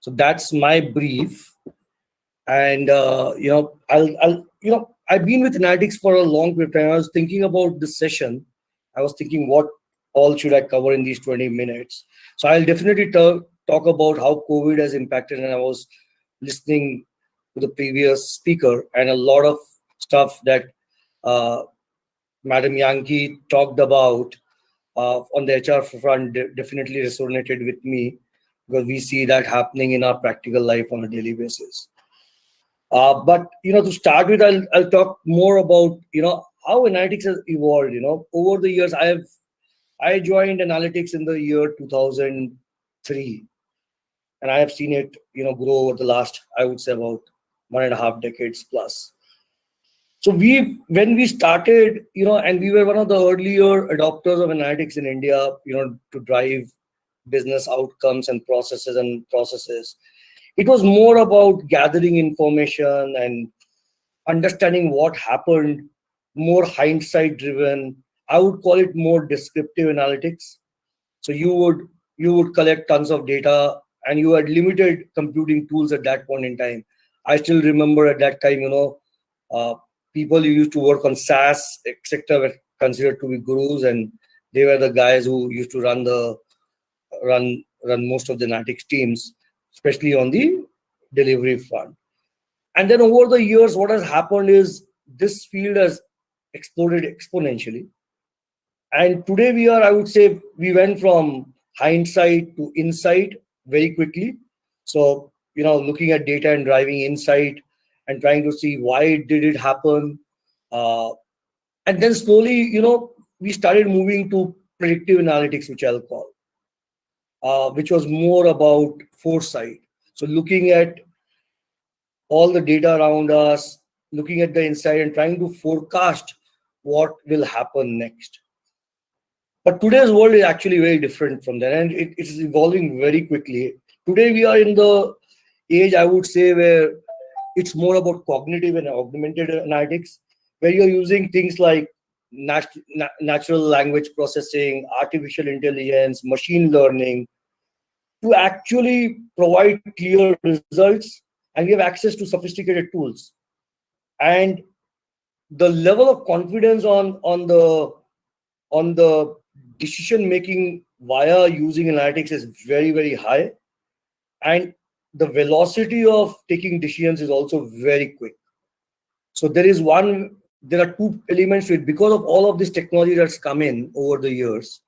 So that's my brief. And I've been with analytics for a long period of time. I was thinking about this session. I was thinking, what all should I cover in these 20 minutes? So I'll definitely talk about how COVID has impacted, and I was listening to the previous speaker, and a lot of stuff that Madam Yankee talked about on the HR front definitely resonated with me, because we see that happening in our practical life on a daily basis. But to start with, I'll talk more about how analytics has evolved. Over the years, I joined analytics in the year 2003, and I have seen it grow over the last, I would say, about 1.5 decades plus. So when we started, and we were one of the earlier adopters of analytics in India, to drive business outcomes and processes. It was more about gathering information and understanding what happened, more hindsight driven. I would call it more descriptive analytics. So you would collect tons of data, and you had limited computing tools at that point in time. I still remember at that time, people who used to work on SAS, etc., were considered to be gurus, and they were the guys who used to run most of the analytics teams, especially on the delivery front. And then over the years, what has happened is this field has exploded exponentially. And today I would say, we went from hindsight to insight very quickly. So, looking at data and driving insight and trying to see why did it happen. And then slowly, we started moving to predictive analytics, which I'll call, which was more about foresight. So looking at all the data around us, looking at the insight and trying to forecast what will happen next. But today's world is actually very different from that, and it is evolving very quickly. Today we are in the age, I would say, where it's more about cognitive and augmented analytics, where you're using things like natural language processing, artificial intelligence, machine learning, to actually provide clear results, and we have access to sophisticated tools. And the level of confidence on the decision making via using analytics is very, very high, and the velocity of taking decisions is also very quick. So there are two elements to it. Because of all of this technology that's come in over the years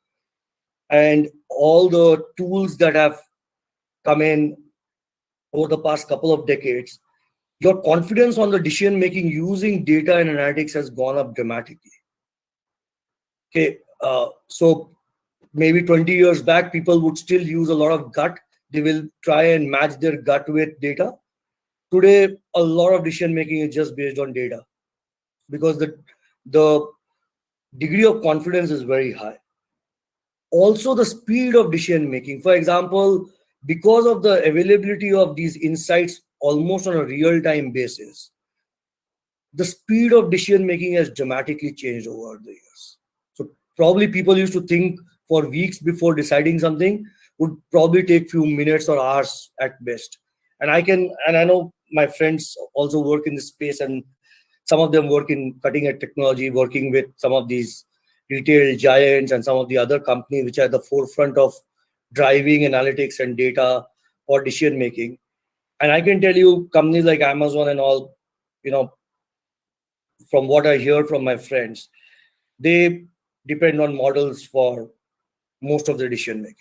and all the tools that have come in over the past couple of decades, your confidence on the decision making using data and analytics has gone up dramatically. Okay, so maybe 20 years back, people would still use a lot of gut. They will try and match their gut with data. Today, a lot of decision making is just based on data, because the degree of confidence is very high. Also, the speed of decision making. For example, because of the availability of these insights almost on a real-time basis, the speed of decision making has dramatically changed over the years. So probably people used to think for weeks before deciding something would probably take few minutes or hours at best. And I know my friends also work in this space, and some of them work in cutting edge technology, working with some of these retail giants and some of the other companies which are at the forefront of driving analytics and data for decision making. And I can tell you, companies like Amazon and all, from what I hear from my friends, they depend on models for most of their decision making.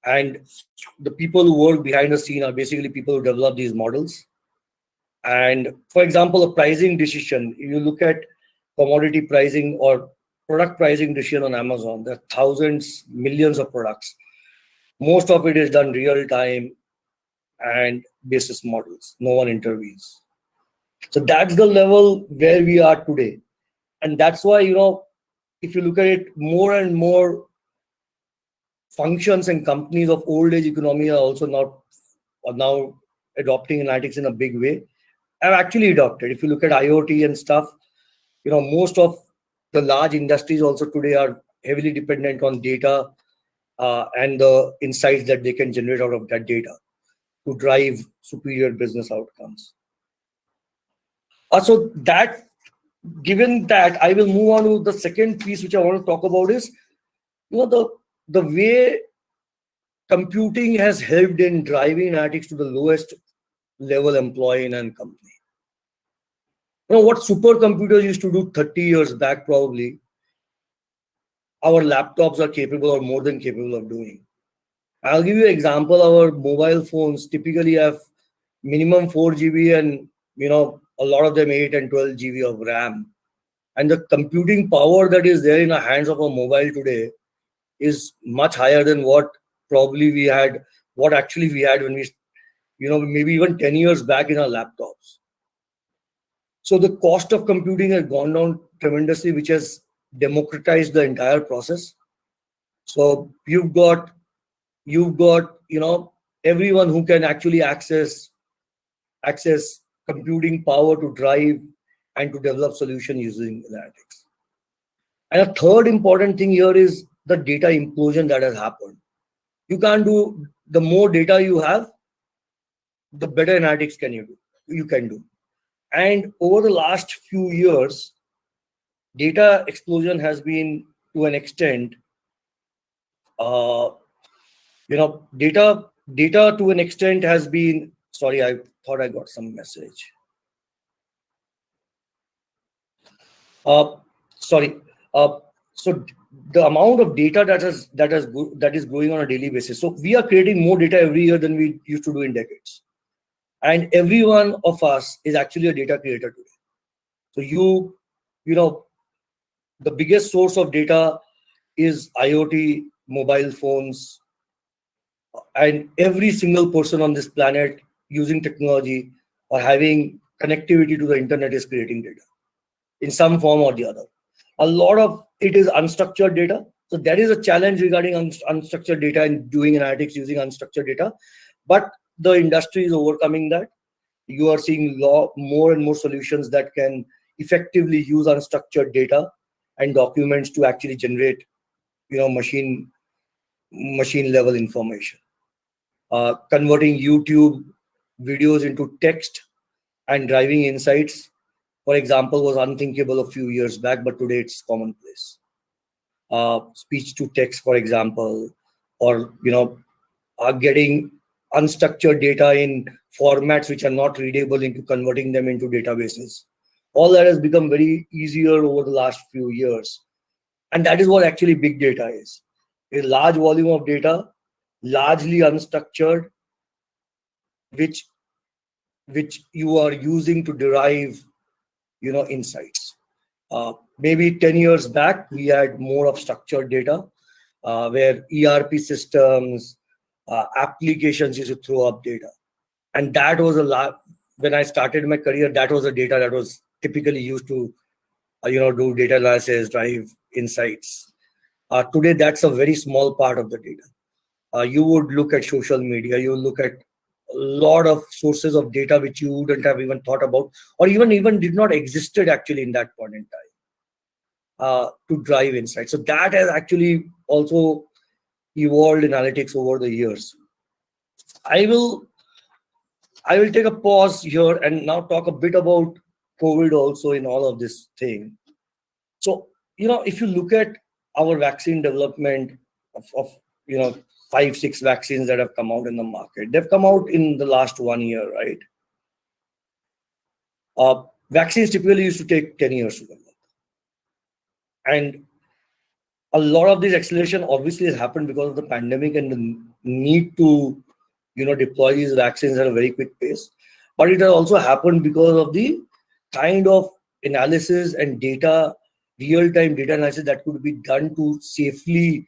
And the people who work behind the scene are basically people who develop these models. And for example, a pricing decision, if you look at commodity pricing or product pricing decision on Amazon, there are thousands, millions of products. Most of it is done real time and basis models. No one intervenes. So that's the level where we are today. And that's why, if you look at it, more and more functions and companies of old age economy are also now adopting analytics in a big way. I've actually adopted. If you look at IoT and stuff, most of the large industries also today are heavily dependent on data and the insights that they can generate out of that data to drive superior business outcomes. So given that, I will move on to the second piece which I want to talk about is, the way computing has helped in driving analytics to the lowest level employee in a company. What supercomputers used to do 30 years back, probably, our laptops are capable or more than capable of doing. I'll give you an example. Our mobile phones typically have minimum 4 GB and, a lot of them 8 and 12 GB of RAM. And the computing power that is there in the hands of a mobile today is much higher than what actually we had when we, maybe even 10 years back in our laptops. So the cost of computing has gone down tremendously, which has democratized the entire process. So you've got, everyone who can actually access computing power to drive and to develop solutions using analytics. And a third important thing here is the data implosion that has happened. The more data you have, the better analytics you can do. And over the last few years, data explosion has been, to an extent, data to an extent has been, sorry, I thought I got some message. So the amount of data that is growing on a daily basis. So we are creating more data every year than we used to do in decades. And every one of us is actually a data creator today. So the biggest source of data is IoT, mobile phones, and every single person on this planet using technology or having connectivity to the internet is creating data in some form or the other. A lot of it is unstructured data. So that is a challenge regarding unstructured data and doing analytics using unstructured data. But the industry is overcoming that. You are seeing more and more solutions that can effectively use unstructured data and documents to actually generate, machine level information. Converting YouTube videos into text and driving insights, for example, was unthinkable a few years back, but today it's commonplace. Speech to text, for example, or getting unstructured data in formats which are not readable into converting them into databases. All that has become very easier over the last few years. And that is what actually big data is. A large volume of data, largely unstructured, which you are using to derive, insights. Maybe 10 years back, we had more of structured data, where ERP systems, applications used to throw up data. And that was a lot. When I started my career, that was the data that was typically used to, do data analysis, drive insights. Today, that's a very small part of the data. You would look at social media, you would look at a lot of sources of data which you wouldn't have even thought about, or even did not existed actually in that point in time, to drive insights. So that has actually also evolved in analytics over the years. I will take a pause here and now talk a bit about COVID also in all of this thing. So, if you look at our vaccine development of 5-6 vaccines that have come out in the market, they've come out in the last 1 year, right? Vaccines typically used to take 10 years to develop. And a lot of this acceleration obviously has happened because of the pandemic and the need to, deploy these vaccines at a very quick pace. But it has also happened because of the kind of analysis and data, real-time data analysis that could be done to safely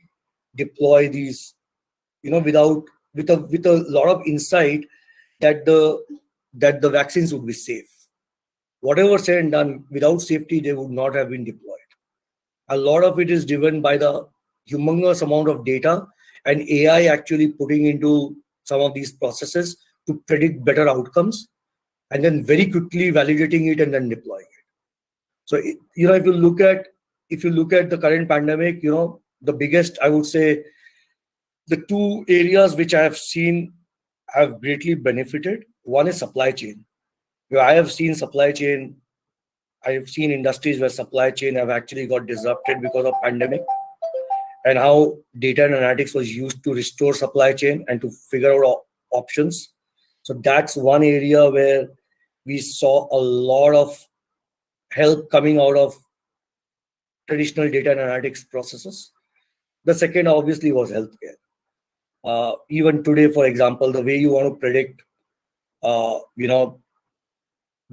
deploy these, with a lot of insight that the vaccines would be safe. Whatever said and done, without safety, they would not have been deployed. A lot of it is driven by the humongous amount of data and AI actually putting into some of these processes to predict better outcomes, and then very quickly validating it and then deploying it. So, if you look at the current pandemic, the biggest, I would say, the two areas which I have seen have greatly benefited. One is supply chain. I have seen industries where supply chain have actually got disrupted because of pandemic, and how data and analytics was used to restore supply chain and to figure out options. So that's one area where we saw a lot of help coming out of traditional data and analytics processes. The second obviously was healthcare. Even today, for example, the way you want to predict, the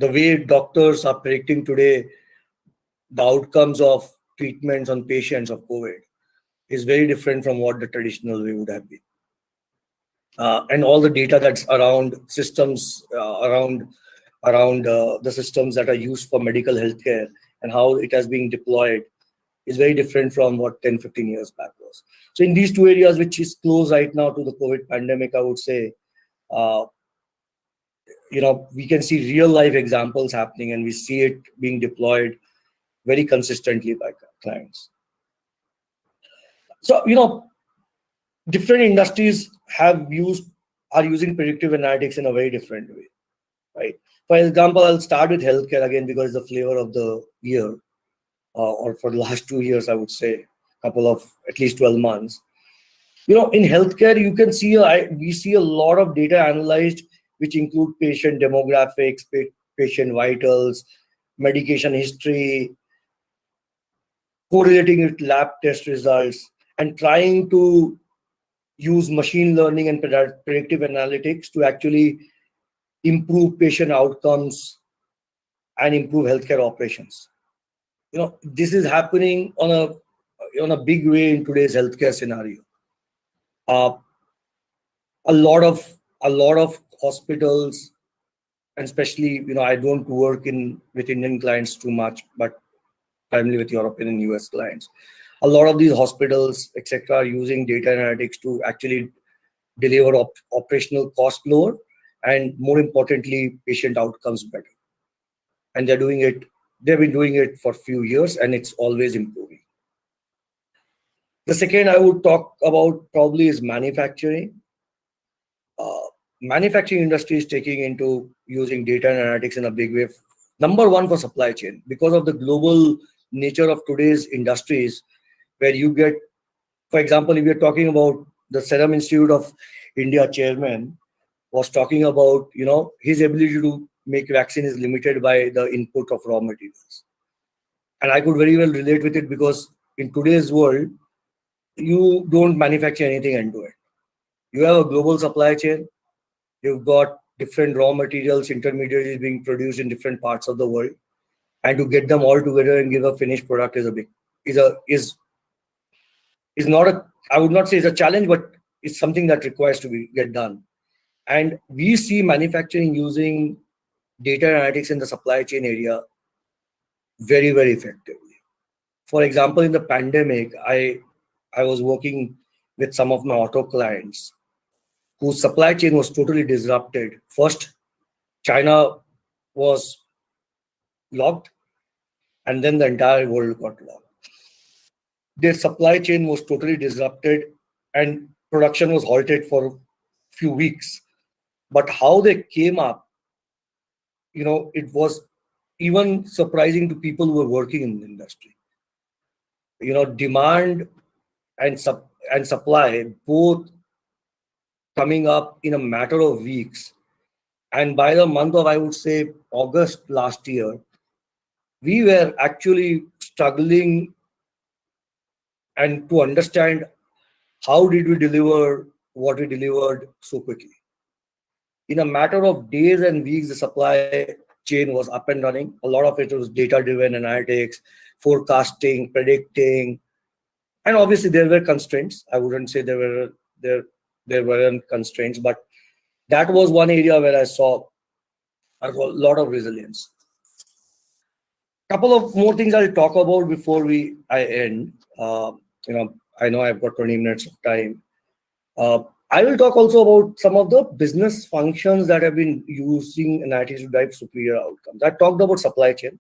way doctors are predicting today the outcomes of treatments on patients of COVID is very different from what the traditional way would have been. And all the data that's around systems, around the systems that are used for medical healthcare and how it has been deployed is very different from what 10-15 years back was. So in these two areas, which is close right now to the COVID pandemic, I would say, we can see real life examples happening, and we see it being deployed very consistently by clients. So, different industries are using predictive analytics in a very different way, right? For example, I'll start with healthcare again because it's the flavor of the year, or for the last 2 years, I would say, couple of at least 12 months. In healthcare, you can see we see a lot of data analyzed, which include patient demographics, patient vitals, medication history, correlating with lab test results, and trying to use machine learning and predictive analytics to actually improve patient outcomes and improve healthcare operations. This is happening on a big way in today's healthcare scenario. A lot of hospitals, and especially, I don't work with Indian clients too much, but primarily with European and US clients. A lot of these hospitals, etc., are using data analytics to actually deliver operational cost lower, and more importantly, patient outcomes better. And they're doing it they've been doing it for a few years and it's always improving. The second I would talk about probably is manufacturing. Manufacturing industry is taking into using data and analytics in a big way. Number one for supply chain, because of the global nature of today's industries, where you get, for example, if you're talking about the Serum Institute of India chairman was talking about, his ability to make vaccine is limited by the input of raw materials. And I could very well relate with it, because in today's world, you don't manufacture anything and do it. You have a global supply chain. You've got different raw materials, intermediaries being produced in different parts of the world, and to get them all together and give a finished product is not a, I would not say it's a challenge, but it's something that requires to get done. And we see manufacturing using data analytics in the supply chain area very, very effectively. For example, in the pandemic, I was working with some of my auto clients whose supply chain was totally disrupted. First, China was locked, and then the entire world got locked. Their supply chain was totally disrupted, and production was halted for a few weeks. But how they came up, it was even surprising to people who were working in the industry. Demand and supply both coming up in a matter of weeks. And by the month of, I would say, August last year, we were actually struggling and to understand how did we deliver what we delivered so quickly. In a matter of days and weeks, the supply chain was up and running. A lot of it was data-driven analytics, forecasting, predicting, and obviously there were constraints. I wouldn't say there weren't constraints, but that was one area where I saw a lot of resilience. Couple of more things I'll talk about before I end. I know I've got 20 minutes of time. I will talk also about some of the business functions that have been using analytics to drive superior outcomes. I talked about supply chain,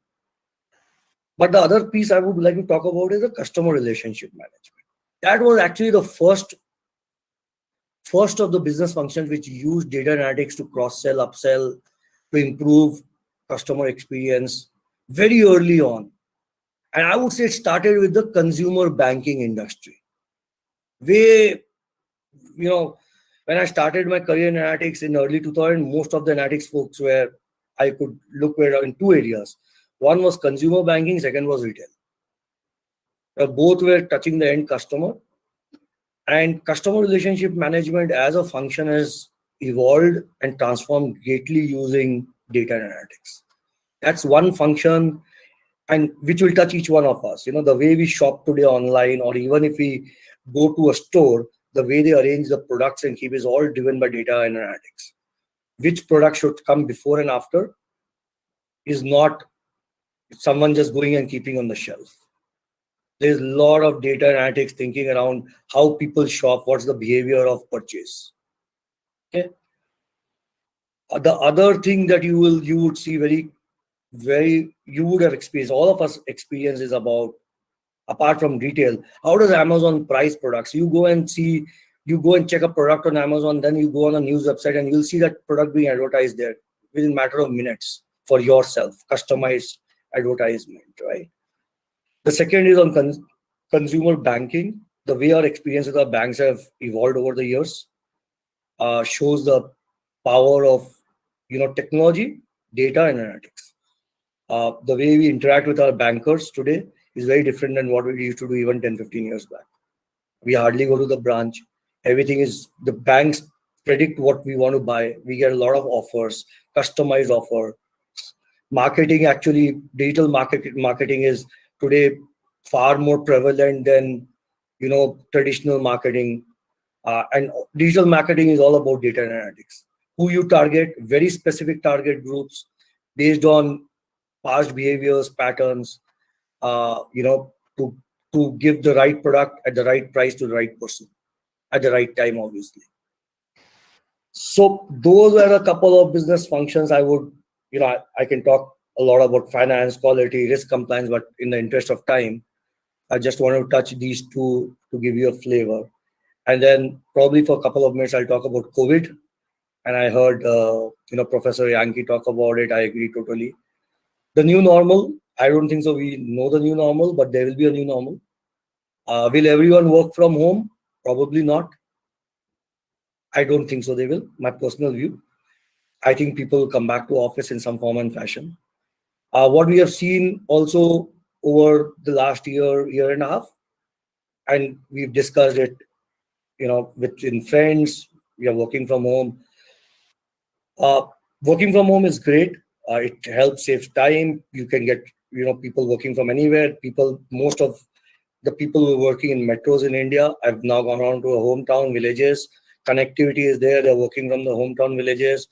but the other piece I would like to talk about is the customer relationship management. That was actually the first of the business functions which used data analytics to cross-sell, upsell, to improve customer experience very early on. And I would say it started with the consumer banking industry. When I started my career in analytics in early 2000, most of the analytics folks were in two areas. One was consumer banking, second was retail. Both were touching the end customer. And customer relationship management as a function has evolved and transformed greatly using data analytics. That's one function, and which will touch each one of us. The way we shop today online, or even if we go to a store, the way they arrange the products and keep is all driven by data and analytics. Which product should come before and after is not someone just going and keeping on the shelf. There's a lot of data analytics thinking around how people shop, what's the behavior of purchase. Okay. The other thing that you would see you would have experienced, all of us experience, is about, apart from retail, how does Amazon price products? You go and check a product on Amazon, then you go on a news website and you'll see that product being advertised there within a matter of minutes for yourself, customized advertisement, right? The second is on consumer banking. The way our experience with our banks have evolved over the years shows the power of technology, data, and analytics. The way we interact with our bankers today is very different than what we used to do even 10, 15 years back. We hardly go to the branch. Everything is, the banks predict what we want to buy. We get a lot of offers, customized offer. Marketing, actually, digital marketing is today far more prevalent than traditional marketing. And digital marketing is all about data and analytics. Who you target, very specific target groups based on past behaviors, patterns, to give the right product at the right price to the right person at the right time, obviously. So those are a couple of business functions I would, I can talk a lot about finance, quality, risk compliance, but in the interest of time, I just want to touch these two to give you a flavor. And then probably for a couple of minutes, I'll talk about COVID. And I heard, Professor Yankee talk about it. I agree totally. The new normal, I don't think so. We know the new normal, but there will be a new normal. Will everyone work from home? Probably not. I don't think so. They will. My personal view. I think people will come back to office in some form and fashion. What we have seen also over the last year and a half, and we've discussed it, within friends, we are working from home. Working from home is great. It helps save time. You can get, people working from anywhere. Most of the people who are working in metros in India have now gone on to a hometown villages. Connectivity is there. They're working from the hometown villages.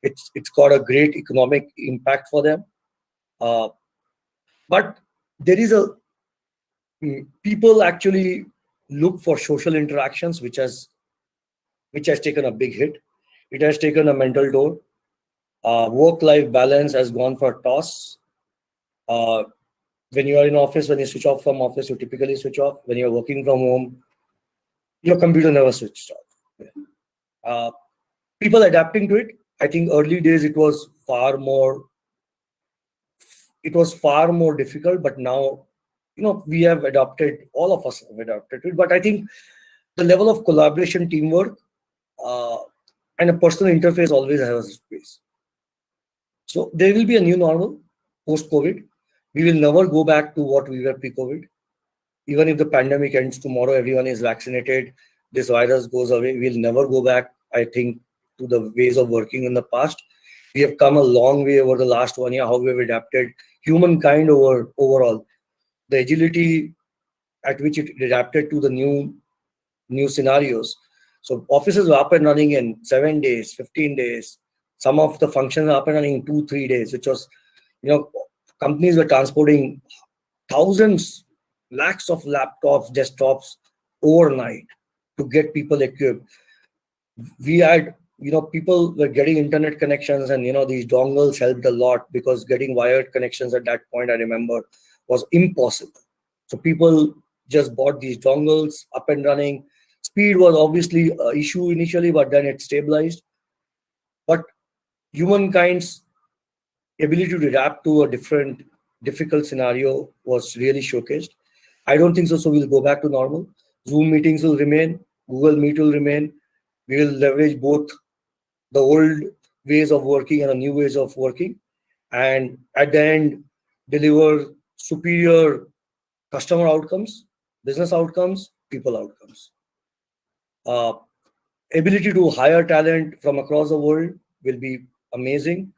It's got a great economic impact for them. But there is people actually look for social interactions, which has taken a big hit. It has taken a mental toll. Work-life balance has gone for a toss. When you are in office, when you switch off from office, you typically switch off. When you're working from home, your computer never switched off. People adapting to it. I think early days it was far more difficult, but now, we have adapted, all of us have adapted to it. But I think the level of collaboration, teamwork, and a personal interface always has a space. So there will be a new normal post-COVID. We will never go back to what we were pre-COVID. Even if the pandemic ends tomorrow, everyone is vaccinated, this virus goes away, we'll never go back, I think, to the ways of working in the past. We have come a long way over the last 1 year, how we have adapted, humankind overall. The agility at which it adapted to the new scenarios. So offices were up and running in 7 days, 15 days. Some of the functions are up and running in 2-3 days, which was, companies were transporting thousands, lakhs of laptops, desktops overnight to get people equipped. We had, people were getting internet connections, and, these dongles helped a lot, because getting wired connections at that point, I remember, was impossible. So people just bought these dongles, up and running. Speed was obviously an issue initially, but then it stabilized. But humankind's ability to adapt to a difficult scenario was really showcased. I don't think so. So we'll go back to normal. Zoom meetings will remain. Google Meet will remain. We will leverage both the old ways of working and the new ways of working. And at the end, deliver superior customer outcomes, business outcomes, people outcomes. Ability to hire talent from across the world will be amazing.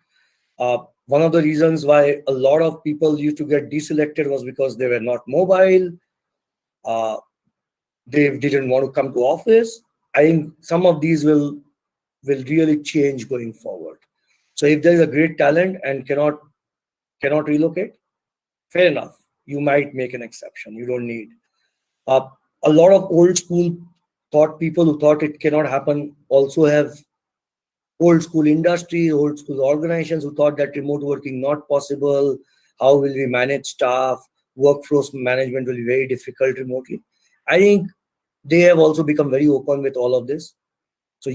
One of the reasons why a lot of people used to get deselected was because they were not mobile. They didn't want to come to office. I think some of these will really change going forward. So if there is a great talent and cannot relocate, fair enough. You might make an exception. You don't need. A lot of old school people who thought it cannot happen also have old school industry, old school organizations who thought that remote working not possible. How will we manage staff? Workforce management will be very difficult remotely. I think they have also become very open with all of this. So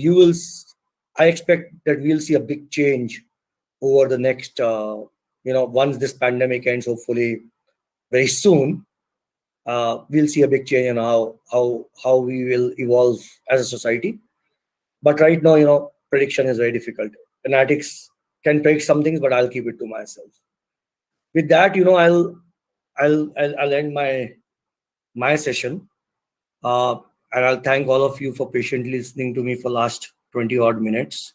I expect that we'll see a big change over the next, once this pandemic ends, hopefully very soon. We'll see a big change in how we will evolve as a society. But right now, prediction is very difficult. Analytics can predict some things, but I'll keep it to myself. With that, I'll end my session, and I'll thank all of you for patiently listening to me for last 20 odd minutes.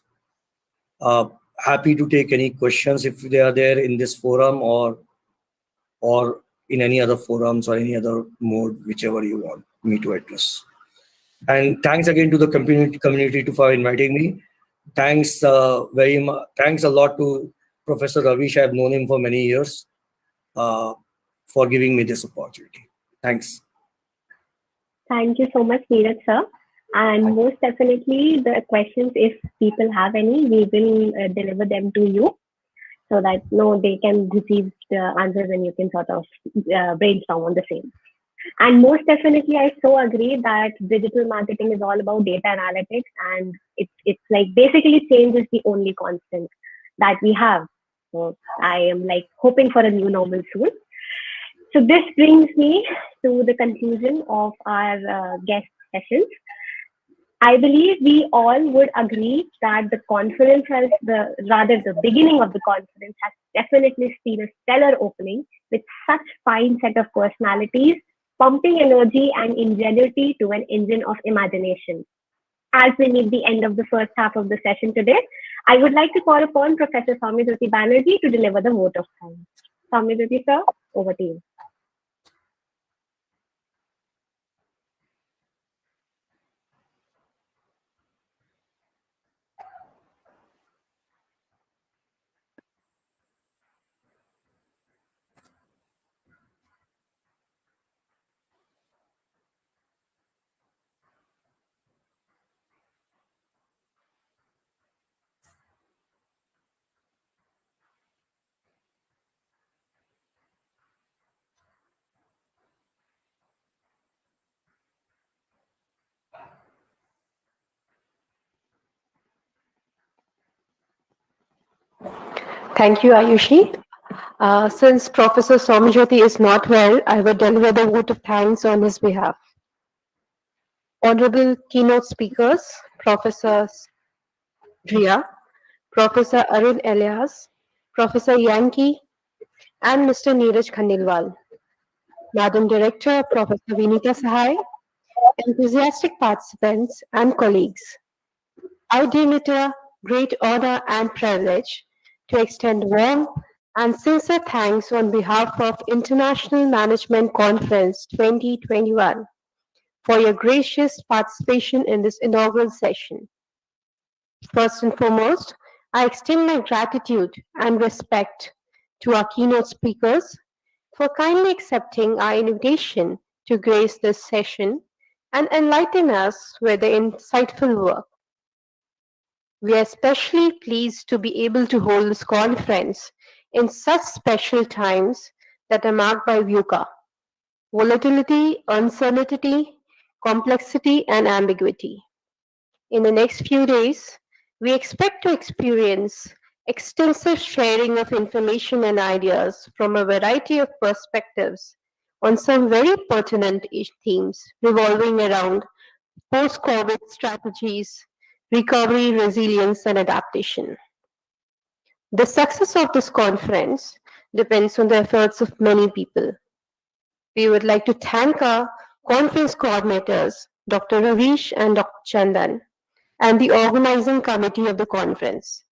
Happy to take any questions if they are there in this forum or in any other forums or any other mode, whichever you want me to address. And thanks again to the community for inviting me. Thanks very much. Thanks a lot to Professor Ravish. I've known him for many years, for giving me this opportunity. Thanks. Thank you so much, Neeraj sir. And most definitely, the questions, if people have any, we will deliver them to you. so that they can receive the answers and you can sort of brainstorm on the same. And most definitely, I so agree that digital marketing is all about data analytics, and it's like basically change is the only constant that we have. So I am like hoping for a new normal soon. So this brings me to the conclusion of our guest sessions. I believe we all would agree that the conference the beginning of the conference has definitely seen a stellar opening with such fine set of personalities, pumping energy and ingenuity to an engine of imagination. As we meet the end of the first half of the session today, I would like to call upon Professor Soumyajyoti Banerjee to deliver the vote of thanks. Soumyajyoti sir, over to you. Thank you, Ayushi. Since Professor Soumyajyoti is not well, I will deliver the vote of thanks on his behalf. Honorable keynote speakers, Professor Madriya, Professor Arun Elias, Professor Yankee, and Mr. Neeraj Khandelwal. Madam Director, Professor Vinita Sahai, enthusiastic participants and colleagues. I deem it a great honor and privilege to extend warm and sincere thanks on behalf of International Management Conference 2021 for your gracious participation in this inaugural session. First and foremost, I extend my gratitude and respect to our keynote speakers for kindly accepting our invitation to grace this session and enlighten us with their insightful work. We are especially pleased to be able to hold this conference in such special times that are marked by VUCA, volatility, uncertainty, complexity, and ambiguity. In the next few days, we expect to experience extensive sharing of information and ideas from a variety of perspectives on some very pertinent themes revolving around post-COVID strategies, recovery, resilience, and adaptation. The success of this conference depends on the efforts of many people. We would like to thank our conference coordinators, Dr. Ravish and Dr. Chandan, and the organizing committee of the conference,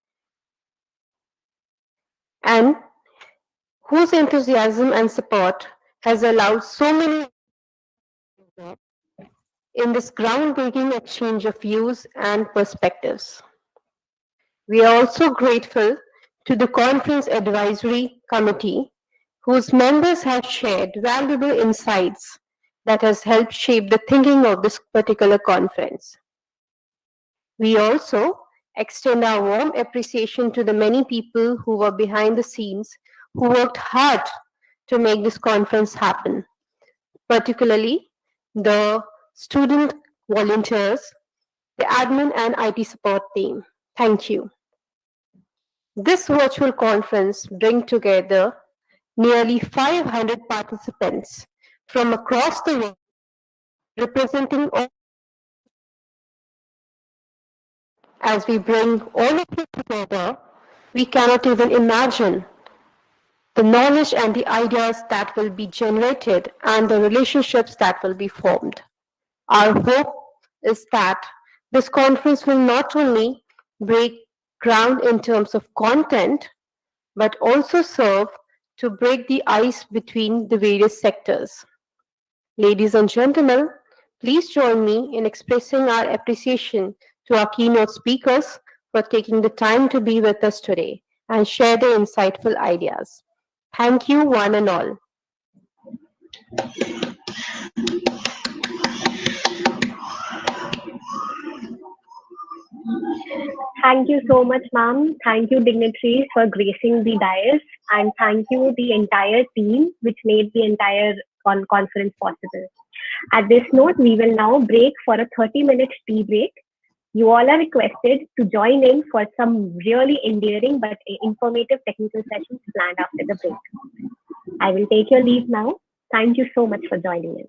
and whose enthusiasm and support has allowed so many in this groundbreaking exchange of views and perspectives. We are also grateful to the Conference Advisory Committee, whose members have shared valuable insights that has helped shape the thinking of this particular conference. We also extend our warm appreciation to the many people who were behind the scenes, who worked hard to make this conference happen, particularly the student volunteers, the admin and IT support team. Thank you. This virtual conference brings together nearly 500 participants from across the world, representing all. As we bring all of you together, we cannot even imagine the knowledge and the ideas that will be generated and the relationships that will be formed. Our hope is that this conference will not only break ground in terms of content, but also serve to break the ice between the various sectors. Ladies and gentlemen, please join me in expressing our appreciation to our keynote speakers for taking the time to be with us today and share their insightful ideas. Thank you, one and all. Thank you so much, ma'am. Thank you, dignitaries, for gracing the dais, and thank you, the entire team, which made the entire conference possible. At this note, we will now break for a 30-minute tea break. You all are requested to join in for some really endearing but informative technical sessions planned after the break. I will take your leave now. Thank you so much for joining in.